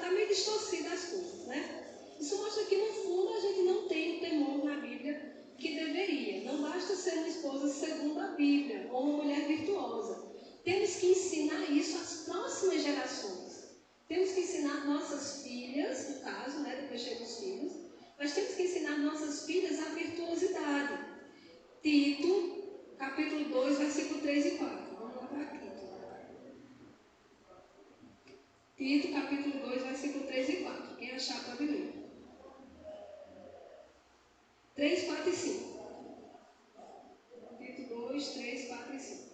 tá meio distorcida as coisas, né? Isso mostra que, no fundo, a gente não tem o temor na Bíblia que deveria. Não basta ser uma esposa segundo a Bíblia, ou uma mulher virtuosa. Temos que ensinar isso às próximas gerações. Temos que ensinar nossas filhas, no caso, né, depois chegam os filhos, mas temos que ensinar nossas filhas a virtuosidade. Tito, capítulo 2, versículo 3 e 4. Vamos lá para aqui. Tito, capítulo 2, versículo 3 e 4. Quem achar pode ler. 3, 4 e 5. Tito 2, 3, 4 e 5.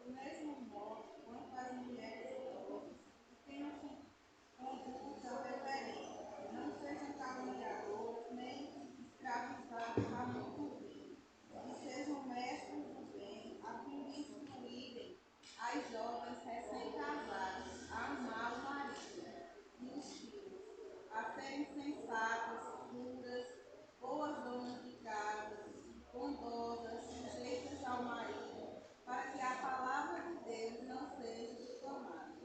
Do mesmo modo, quanto às mulheres idosas, tenham conduta reverente, não sejam caluniadoras, nem escravizadas a muito vinho, e sejam mestres do bem, a fim de instruírem as jovens recém-casadas a amar o marido e os filhos, a serem sensatas, puras, boas donas de casa, bondosas, sujeitas ao marido, para que a palavra de Deus não seja difamada.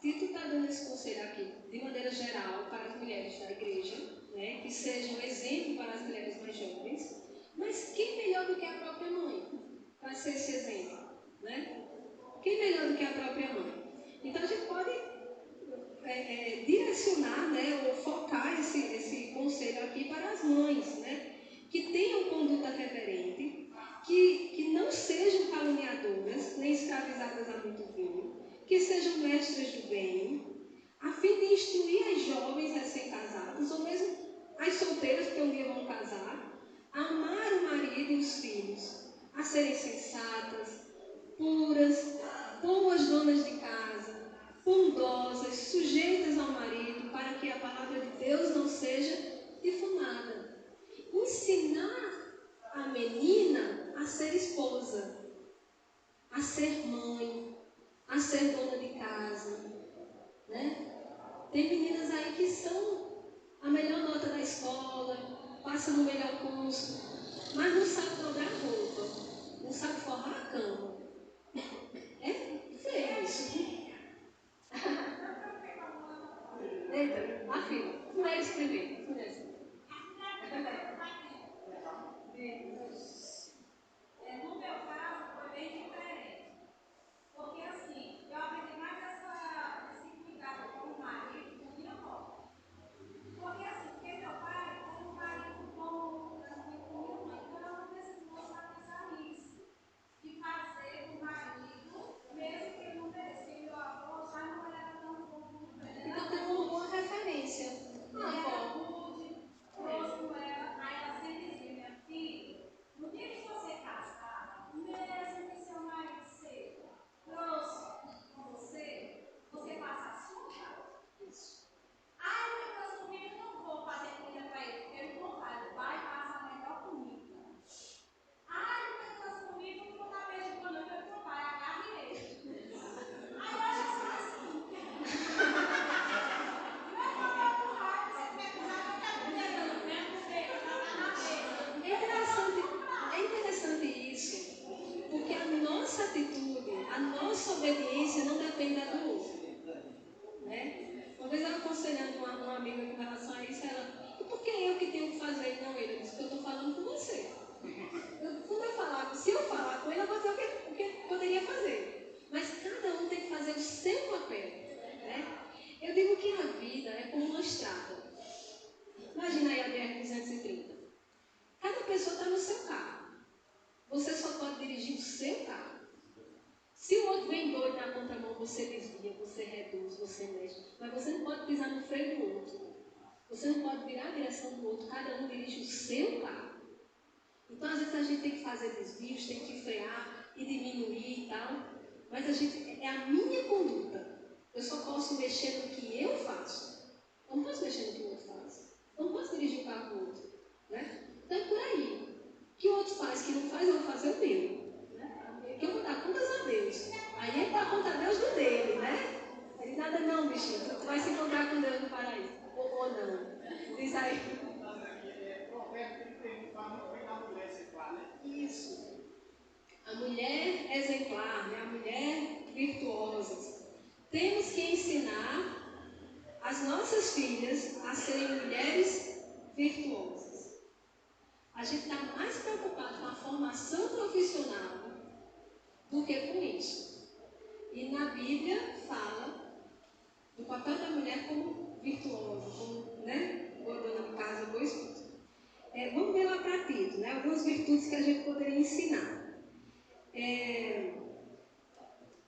Tito está dando esse conselho aqui, de maneira geral, para as mulheres da igreja, né, que sejam exemplo para as mulheres mais jovens, mas quem melhor do que a própria mãe para ser esse exemplo? Né? Quem melhor do que a própria mãe? Então a gente pode direcionar, né, ou focar esse conselho aqui para as mães, né, que tenham conduta reverente, que não sejam caluniadoras, nem escravizadas a muito vinho, que sejam mestras do bem, a fim de instruir as jovens recém-casadas, ou mesmo as solteiras que um dia vão casar, a amar o marido e os filhos, a serem sensatas, puras, boas donas de casa, bondosas, sujeitas ao marido, para que a palavra de Deus não seja difamada. Ensinar a menina a ser esposa, a ser mãe, a ser dona de casa, né? Tem meninas aí que são a melhor nota da escola, passam no melhor curso, mas não sabe dobrar roupa, não sabe forrar a cama. É feio isso. Eita, a filha, não é escrever, não é escrever. No meu caso, foi bem diferente. Porque assim, eu aprendi mais esse cuidado com o marido com minha avó. Porque assim, porque meu pai era um marido bom, tranquilo com minha mãe. Então eu não preciso mostrar pensar nisso. De fazer o marido, mesmo que ele não merecia meu avô, já não era tão bom com ele. Então tem uma boa referência. Ele era rude, grosso com ela, aí ela sempre dizia, amiga com relação a isso, ela, e por que eu que tenho que fazer? Não, ele disse que eu estou falando com você. Se eu falar com ele, eu vou dizer o que poderia fazer. Mas cada um tem que fazer o seu papel, né? Eu digo que a vida é como uma estrada. Imagina aí a BR-230. Cada pessoa está no seu carro. Você só pode dirigir o seu carro. Se o outro vem doido na contramão, você desvia, você reduz, você mexe. Mas você não pode pisar no freio do outro. Você não pode virar a direção do outro. Cada um dirige o seu carro. Então, às vezes, a gente tem que fazer desvios, tem que frear e diminuir e tal. Mas é a minha conduta. Eu só posso mexer no que eu faço. Eu não posso mexer no que o outro faz. Eu não posso dirigir o carro do outro. Né? Então, é por aí. O que o outro faz, que não faz, eu vou fazer o meu. Né? Que eu vou dar contas a Deus. Aí ele dá conta a Deus do dele, né? Ele nada não, bichinho. Tu vai se encontrar com Deus no paraíso. Ou não. Diz aí. Isso. A mulher exemplar, né? A mulher virtuosa. Temos que ensinar as nossas filhas a serem mulheres virtuosas. A gente está mais preocupado com a formação profissional do que com isso. E na Bíblia fala do papel da mulher como virtuosa, como, né, boa dona de casa, boa esposa. Vamos ver lá para Tito, né, algumas virtudes que a gente poderia ensinar.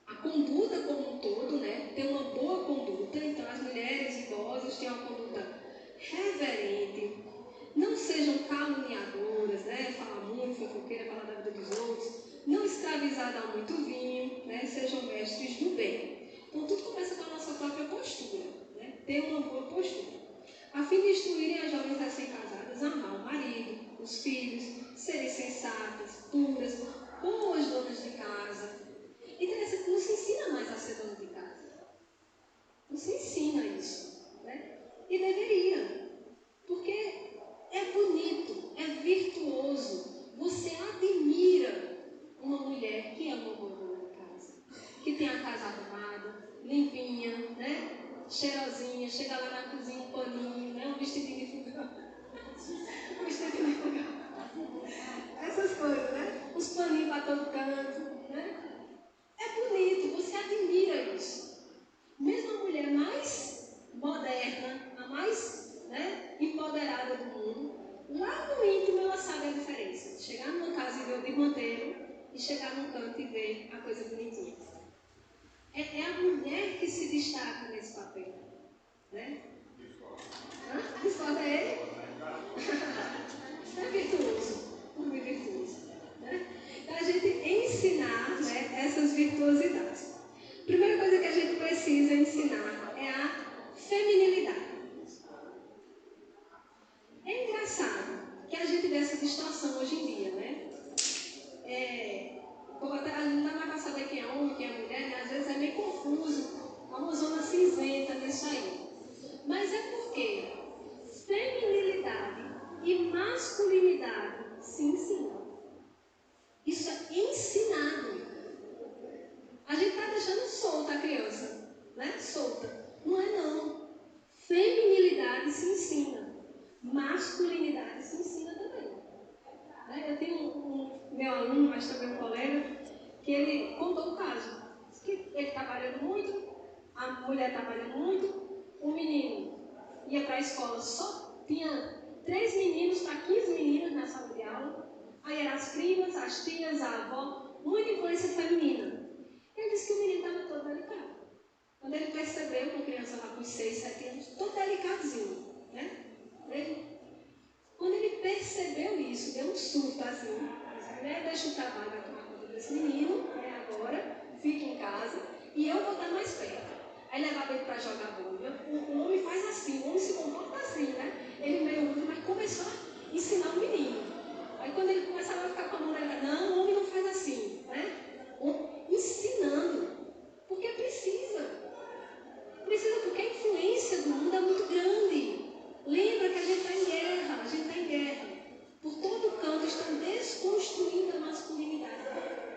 A conduta como um todo, né, ter uma boa conduta. Então, as mulheres idosas têm uma conduta reverente, não sejam caluniadoras, né, falar muito, fofoqueira, falar da vida dos outros, não escravizadas a muito vinho, né, sejam mestres do bem. Então, tudo começa com a nossa própria postura, né, ter uma boa postura. A fim de instruírem as jovens recém-casadas a amar o marido, os filhos, serem sensatas, puras, boas donas de casa. Interessante, não se ensina mais a ser dona de casa. Não se ensina isso, né? E deveria. Porque é bonito, é virtuoso. Você admira uma mulher que é uma boa dona de casa. Que tem a casa arrumada, limpinha, né? Cheirosinha, chega lá na cozinha um paninho, né? Um vestidinho de fogão. Um vestidinho de fogão. Essas coisas, né? Os paninhos para todo canto, né? É bonito, você admira isso. Mesmo a mulher mais moderna, a mais, né, empoderada do mundo, lá no íntimo ela sabe a diferença. Chegar numa casa e ver o desmantelo e chegar num canto e ver a coisa bonitinha. É a mulher que se destaca nesse papel. Né? Discorda ele? É virtuoso. Muito virtuoso. Né? Então, a gente ensinar, né, essas virtuosidades. A primeira coisa que a gente precisa ensinar é a feminilidade. É engraçado que a gente vê essa distorção hoje em dia, né? A gente não dá mais para saber quem é homem, quem é mulher, né? Às vezes é meio confuso. Há uma zona cinzenta nisso aí. Mas é porque feminilidade e masculinidade se ensinam. Isso é ensinado. A gente está deixando solta a criança, né? Solta. Não é não. Feminilidade se ensina. Masculinidade se ensina também. Eu tenho meu aluno, mas também um colega, que ele contou o caso. Diz que ele trabalhando muito, a mulher trabalhando muito, o menino ia para a escola, só tinha 3 meninos para 15 meninas na sala de aula. Aí eram as primas, as tias, a avó, muita influência feminina. Ele disse que o menino estava todo delicado. Quando ele percebeu, uma criança lá com 6, 7 anos, todo delicadozinho, né? Quando ele percebeu isso, deu um surto assim. Disse, deixa o trabalho, vai tomar conta desse menino, agora, fica em casa, e eu vou estar mais perto. Aí levava ele para jogar bola. O homem faz assim, o homem se comporta assim, né? Ele meio ruim, mas começou a ensinar o menino. Aí quando ele começava a ficar com a mão dele, não, o homem não faz assim, né? Ensinando. Porque precisa. Precisa porque a influência do mundo é muito grande. Lembra que a gente está em guerra, Por todo canto estão desconstruindo a masculinidade.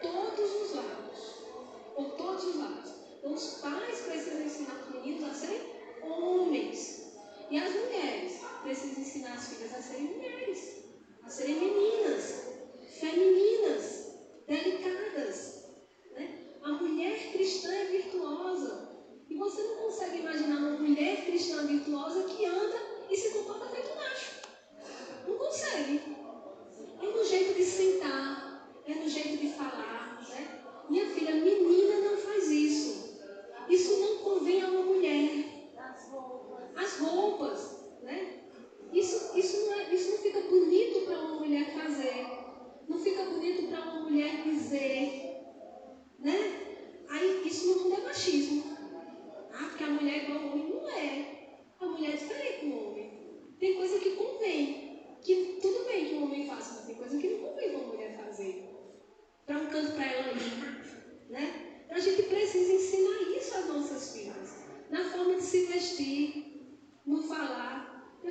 Todos os lados. Por todos os lados. Então os pais precisam ensinar os meninos a serem homens.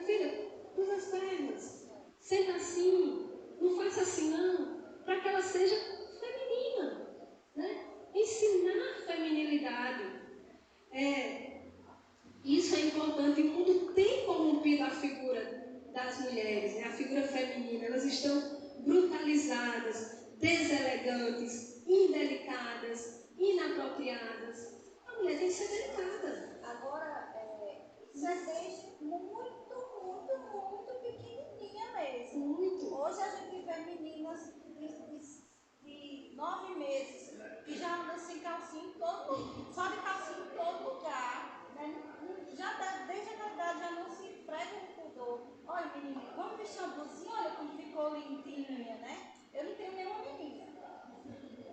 filha, cruza as pernas, senta assim, não faça assim não, para que ela seja feminina, né? Ensinar feminilidade. Isso é importante. O mundo tem corrompido a figura das mulheres, né? A figura feminina. Elas estão brutalizadas, deselegantes, indelicadas, inapropriadas. A mulher tem que ser delicada. Agora, isso é desde muito pequenininha mesmo. Muito. Hoje a gente vê meninas de 9 meses que já andam sem calcinha em todo, só de calcinha em todo lugar. Né? Desde a idade já não se prega o pudor. Olha, menina, vamos vestir uma blusinha, olha como ficou lindinha, né? Eu não tenho nenhuma menina.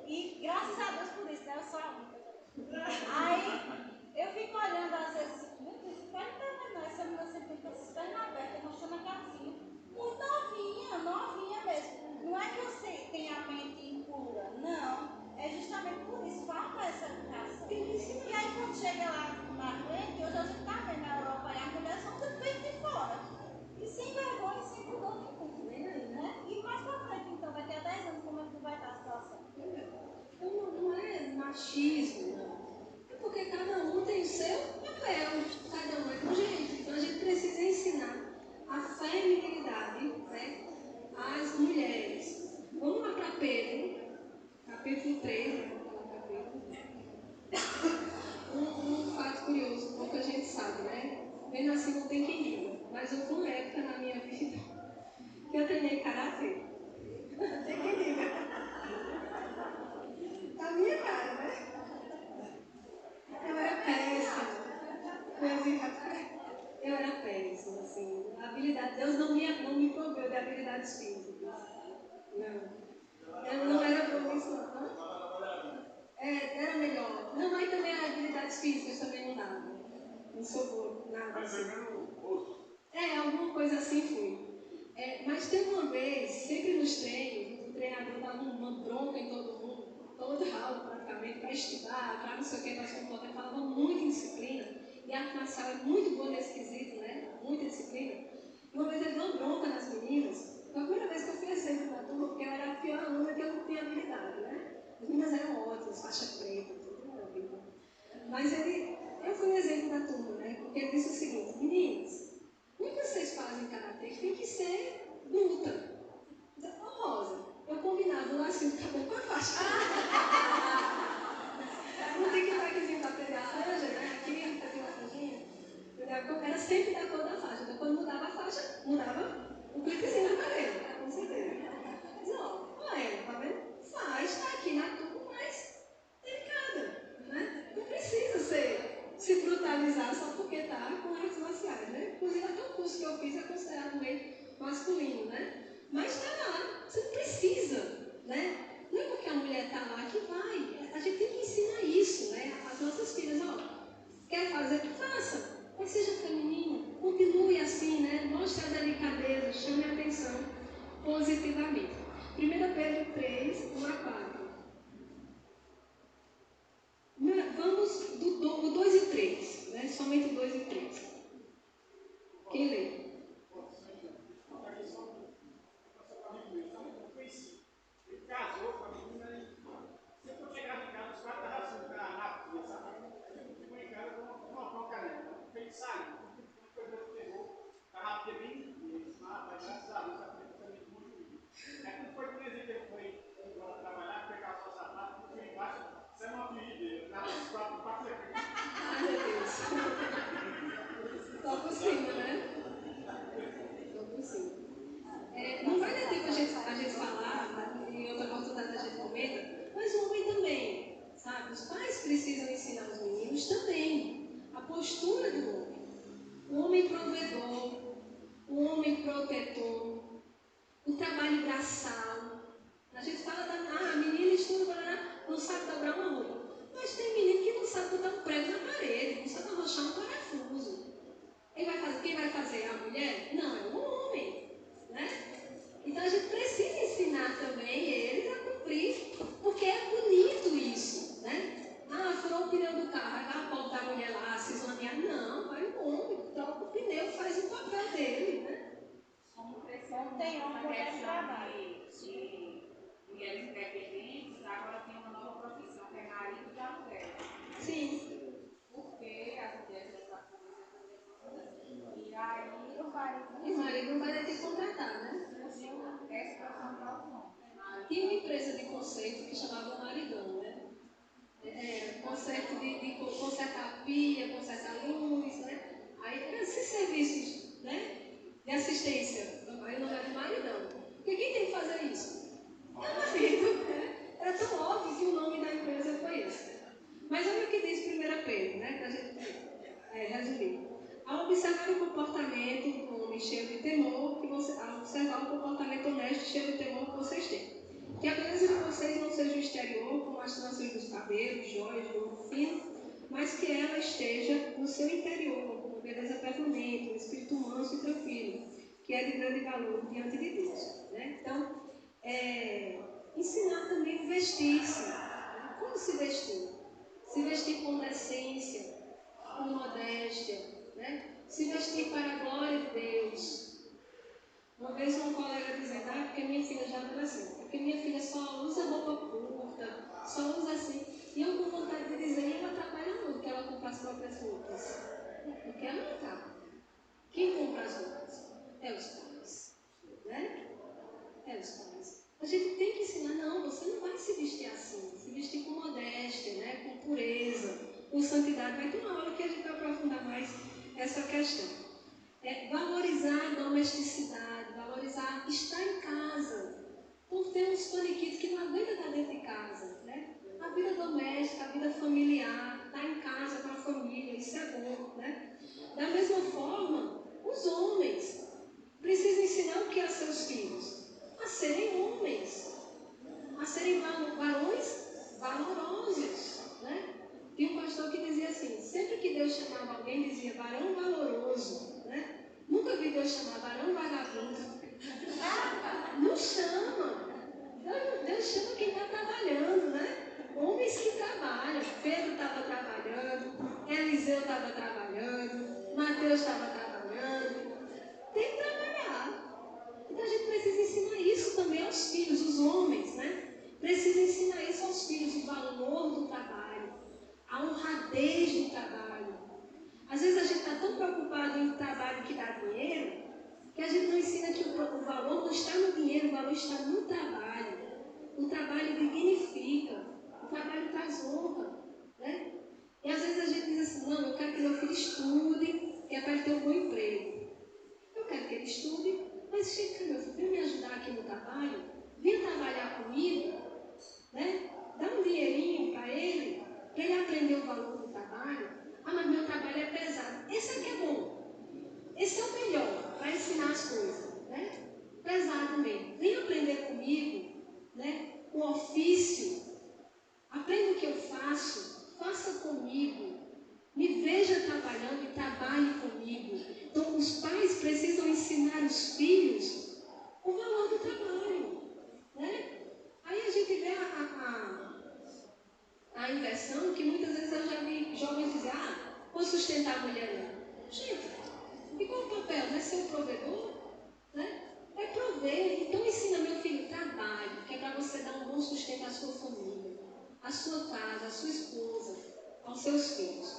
E graças a Deus por isso, né? Eu sou a única. Aí eu fico olhando às vezes, meu Deus, não tá vendo? Essa menina sempre tem as pernas abertas, mostrando a calcinha. Muito novinha mesmo. Não é que eu tenha a mente impura, não. É justamente por isso, falta essa educação. E aí quando chega lá na frente, hoje a gente está vendo na Europa e as mulheres são tudo bem de fora. E sem vergonha, sem pudor nenhum. Né? E mais pra frente, então, daqui a 10 anos, como é que vai estar a situação? Então não é machismo, não. É porque cada um tem o seu papel, cada um é de um jeito. Então a gente precisa ensinar a feminilidade, né, às mulheres. Vamos lá para Pedro, capítulo 3, um fato curioso, pouca gente sabe, né? Vendo assim não tem quem diga, mas houve uma época na minha vida que eu treinei karatê. Não tem quem diga. Tá minha cara, né? Eu era péssima. Eu era péssima, assim. A habilidade, Deus não me proveu de habilidades físicas. Não. Eu não era promissora. Era melhor. Não, mas também as habilidades físicas também não dava. Não sou boa, nada. Assim. Alguma coisa assim fui. Mas teve uma vez, sempre nos treinos, o treinador dava uma bronca em todo mundo, todo aula praticamente, para estudar, para não sei o que, nós fomos ele falava muito em disciplina, e a arte marcial é muito boa nesse quesito, né? Muita disciplina. E uma vez ele deu uma bronca nas meninas, foi a primeira vez que eu fui exemplo na turma, porque eu era a pior aluna que eu não tinha habilidade, né? As meninas eram ótimas, faixa preta, tudo maravilha. Mas eu fui um exemplo da turma, né? Porque ele disse o seguinte: meninas, o que vocês fazem karatê tem que ser luta. Ô Rosa, eu combinava o lacinho do cabelo com a faixa. Não tem que estar aqui para pegar a franja, né? Aqui, fazer uma franjinha. Era sempre da cor da faixa. Então, quando mudava a faixa, mudava o clipezinho do cabelo, com certeza. Mas, olha, tá vendo? Faz, tá aqui na turma, mas delicada, né? Não precisa se brutalizar só porque tá com artes marciais, né? Inclusive, até o curso que eu fiz é considerado meio masculino, né? Mas tá lá, você não precisa, né? Não é porque a mulher tá lá que vai. A gente tem que ensinar isso, né? As nossas filhas, quer fazer? Faça. Mas seja feminina, continue assim, né? Mostre a delicadeza, chame a atenção positivamente. 1 Pedro 3, 1 a 4. Vamos do 2 e 3, né? Somente o 2 e 3. Quem lê? Ele casou com a menina e sempre eu chegava em casa, os quatro estavam assim na pia, sabe? Eu ficou em casa com uma bronca nela. Ele saiu, depois ele pegou, estava a pia bem limpinha, mas graças a Deus a pia também muito limpa. Aí quando foi, por exemplo, ele foi trabalhar, pegar o seu sapato, ele foi embaixo, saiu uma pia dele, na quatro aqui. Ai, meu Deus. Só por cima, né? Só por cima. Não vai dar tempo a gente falar, em outra oportunidade a gente comenta, mas o homem também, sabe? Os pais precisam ensinar os meninos também a postura do homem. O homem provedor, o homem protetor, o trabalho braçal. A gente fala a menina estuda, não sabe dobrar uma roupa. Mas tem menino que não sabe botar um prego na parede, não sabe arrochar um parafuso. Quem vai fazer? A mulher? Não, é o homem. Né? Então a gente precisa ensinar também eles a cumprir, porque é bonito isso, né? Furou o pneu do carro, aí vai a pobre da mulher lá, se zonear. Não, vai o homem, troca o pneu, faz o papel dele. trabalho. de mulheres independentes, agora tem uma nova profissão, que é marido de aluguel. Sim. Porque as mulheres dessa coisa, e aí E o marido não vai ter que contratar, né? essa profissão para os homens. Tinha uma empresa de conserto que chamava Maridão, né? Conserto de consertar pia, consertar luz, né? Aí esses serviços, né? De assistência. Aí o nome era Maridão. Porque quem tem que fazer isso? É o marido, né? Era tão óbvio que o nome da empresa foi esse. Mas olha o que diz 1 Pedro, né? Para a gente resumir. Ao observar o comportamento do homem cheio de temor, ao observar o comportamento honesto e cheio de temor que vocês têm. Que a beleza de vocês não seja o exterior, como as tranças dos cabelos, joias, de ouro fino, mas que ela esteja no seu interior, com uma beleza permanente, um espírito manso e tranquilo, que é de grande valor diante de Deus. Né? Então, ensinar também a vestir-se. Né? Como se vestir? Se vestir com decência, com modéstia, né? Se vestir para a glória de Deus. Uma vez um colega dizendo, porque minha filha já é adolescente, porque minha filha só usa roupa curta, só usa assim. E eu com vontade de dizer, ela trabalha muito, que ela compra as próprias roupas. Porque ela não está. Quem compra as roupas? É os pais. Né? É os pais. A gente tem que ensinar, não, você não vai se vestir assim, se vestir com modéstia, né? Com pureza, com santidade. Vai ter uma hora que a gente vai aprofundar mais essa questão. Valorizar a domesticidade, valorizar estar em casa. Por ter uns paniquitos que não aguentam estar dentro de casa. Né? A vida doméstica, a vida familiar, estar em casa com a família, isso é bom. Né? Da mesma forma, os homens precisam ensinar o que a seus filhos? A serem homens, a serem varões valorosos. Né? E um pastor que dizia assim, sempre que Deus chamava alguém, dizia varão valoroso. Né? Nunca vi Deus chamar varão vagabundo. Não chama. Deus chama quem está trabalhando, né? Homens que trabalham. Pedro estava trabalhando, Eliseu estava trabalhando, Mateus estava trabalhando. Tem que trabalhar. Então a gente precisa ensinar isso também aos filhos, os homens, né? Precisa ensinar isso aos filhos, o valor do trabalho, a honradez do trabalho. Às vezes a gente está tão preocupado em trabalho que dá dinheiro, que a gente não ensina que o valor não está no dinheiro, o valor está no trabalho. O trabalho dignifica, o trabalho traz honra. Né? E às vezes a gente diz assim, não, eu quero que meu filho estude, que é para ele ter um bom emprego. Eu quero que ele estude, mas chega, meu filho, vem me ajudar aqui no trabalho, vem trabalhar comigo, né? Dá um dinheirinho para ele aprender o valor do trabalho. Ah, mas meu trabalho é pesado. Esse aqui é bom. Esse é o melhor para ensinar as coisas. Né? Pesado mesmo. Vem aprender comigo, né? O ofício. Aprenda o que eu faço. Faça comigo. Me veja trabalhando e trabalhe comigo. Então, os pais precisam ensinar os filhos o valor do trabalho. Né? Aí a gente vê a inversão, que muitas vezes eu já vi jovens dizer, vou sustentar a mulher não. Gente, e qual o papel? Não é ser um provedor? Né? É prover. Então ensina meu filho, trabalho, que é para você dar um bom sustento à sua família, à sua casa, à sua esposa, aos seus filhos.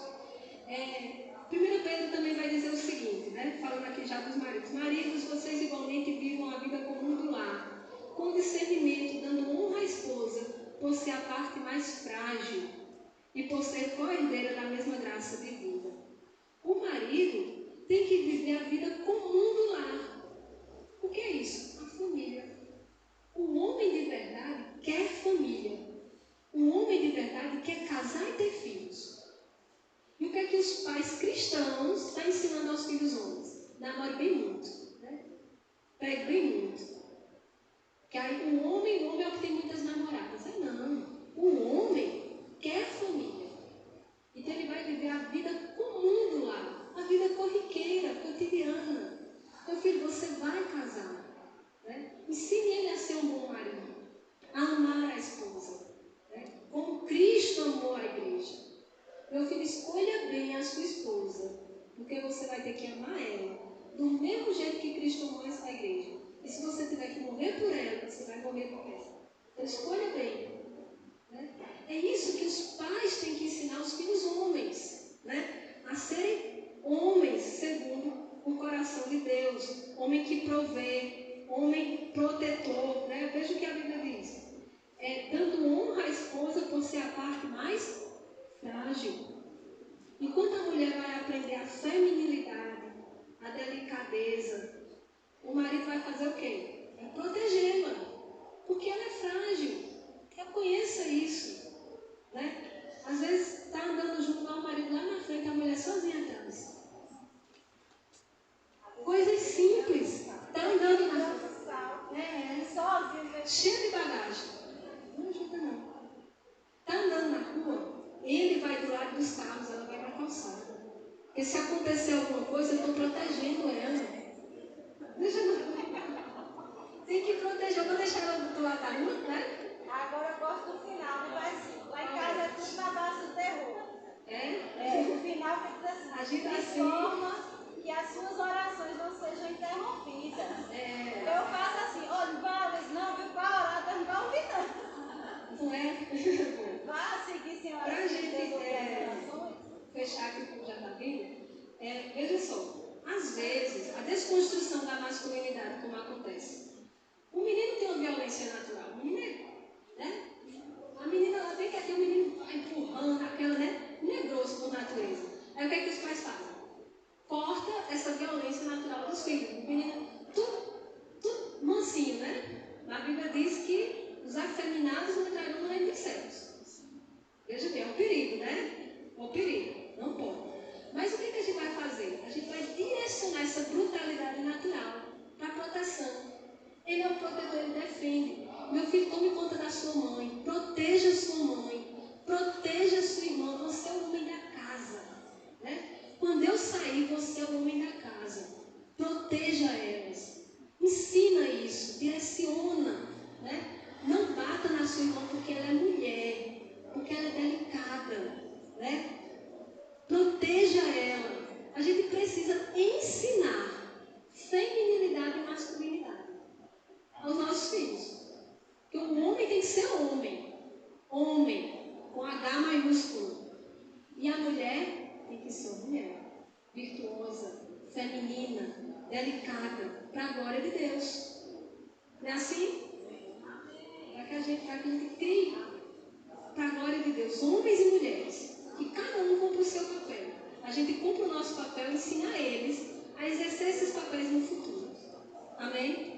1 Pedro também vai dizer o seguinte, né? Falando aqui já dos maridos. Maridos, vocês igualmente vivam a vida comum do lar, com discernimento, dando honra à esposa, por ser a parte mais frágil e por ser co-herdeira da mesma graça de vida. O marido tem que viver a vida comum do lar. O que é isso? A família. O homem de verdade quer família. O homem de verdade quer casar e ter filhos. E o que é que os pais cristãos estão ensinando aos filhos homens? Namore bem muito. Né? Pegue bem muito. Que aí o homem é o que tem muitas namoradas. Não. O homem quer família. Então ele vai viver a vida comum do lar. A vida corriqueira, cotidiana. Meu filho, você vai casar. Né? Ensine ele a ser um bom marido. A amar a esposa. Né? Como Cristo amou a igreja. Meu filho, escolha bem a sua esposa. Porque você vai ter que amar ela. Do mesmo jeito que Cristo amou essa igreja. E se você tiver que morrer por ela, você vai morrer por ela. Então escolha bem. Né? É isso que os pais têm que ensinar os filhos homens, né? A serem homens segundo o coração de Deus, homem que provê, homem protetor, né? Veja o que a Bíblia diz, dando honra à esposa por ser a parte mais frágil. Enquanto a mulher vai aprender a feminilidade, a delicadeza, o marido vai fazer o quê? Vai protegê-la, porque ela é frágil. Reconheça isso, né? Às vezes está andando junto lá, o marido lá na frente, a mulher sozinha atrás. Coisas simples. Está andando na sozinho, cheio de bagagem. Não ajuda não. Está andando na rua, ele vai do lado dos carros, ela vai na calçada. Porque se acontecer alguma coisa, eu estou protegendo ela. Deixa eu... Tem que proteger, eu vou deixar ela do lado da rua, né? Agora eu gosto do final, do versículo. Lá em casa é tudo na base do terror. O final que diz assim, agita de assim, forma que as suas orações não sejam interrompidas. Eu faço assim, olha, não vai orar, não, viu? Vai orar, Deus não vai ouvir, não. Não é? Vá seguir, senhora. Para a gente fechar aqui já da Bíblia, veja só, às vezes, a desconstrução da masculinidade, como acontece. O menino tem uma violência natural, o menino né? A menina, ela vem que aqui o menino vai empurrando, aquela, né? Não é grosso por natureza. Aí o que é que os pais fazem? Corta essa violência natural dos filhos. O menino, tudo mansinho, né? A Bíblia diz que os afeminados não entrarão no reino dos céus. Veja bem, é um perigo, né? É um perigo, não pode. Mas o que a gente vai fazer? A gente vai direcionar essa brutalidade natural para a proteção. Ele é o protetor, ele defende. Meu filho, tome conta da sua mãe. Proteja a sua mãe. Proteja a sua irmã. Você é o homem da casa. Né? Quando eu sair, você é o homem da casa. Proteja elas. Ensina isso. Direciona. Né? Não bata na sua irmã porque ela é mulher. Porque ela é delicada. Né? Proteja ela. A gente precisa ensinar feminilidade e masculinidade aos nossos filhos. Porque o homem tem que ser homem. Homem, com H maiúsculo. E a mulher tem que ser mulher. Virtuosa, feminina, delicada, para a glória de Deus. Não é assim? Para que a gente crie para a glória de Deus, homens e mulheres. Que cada um cumpra o seu papel. A gente cumpre o nosso papel e ensina a eles a exercer esses papéis no futuro. Amém?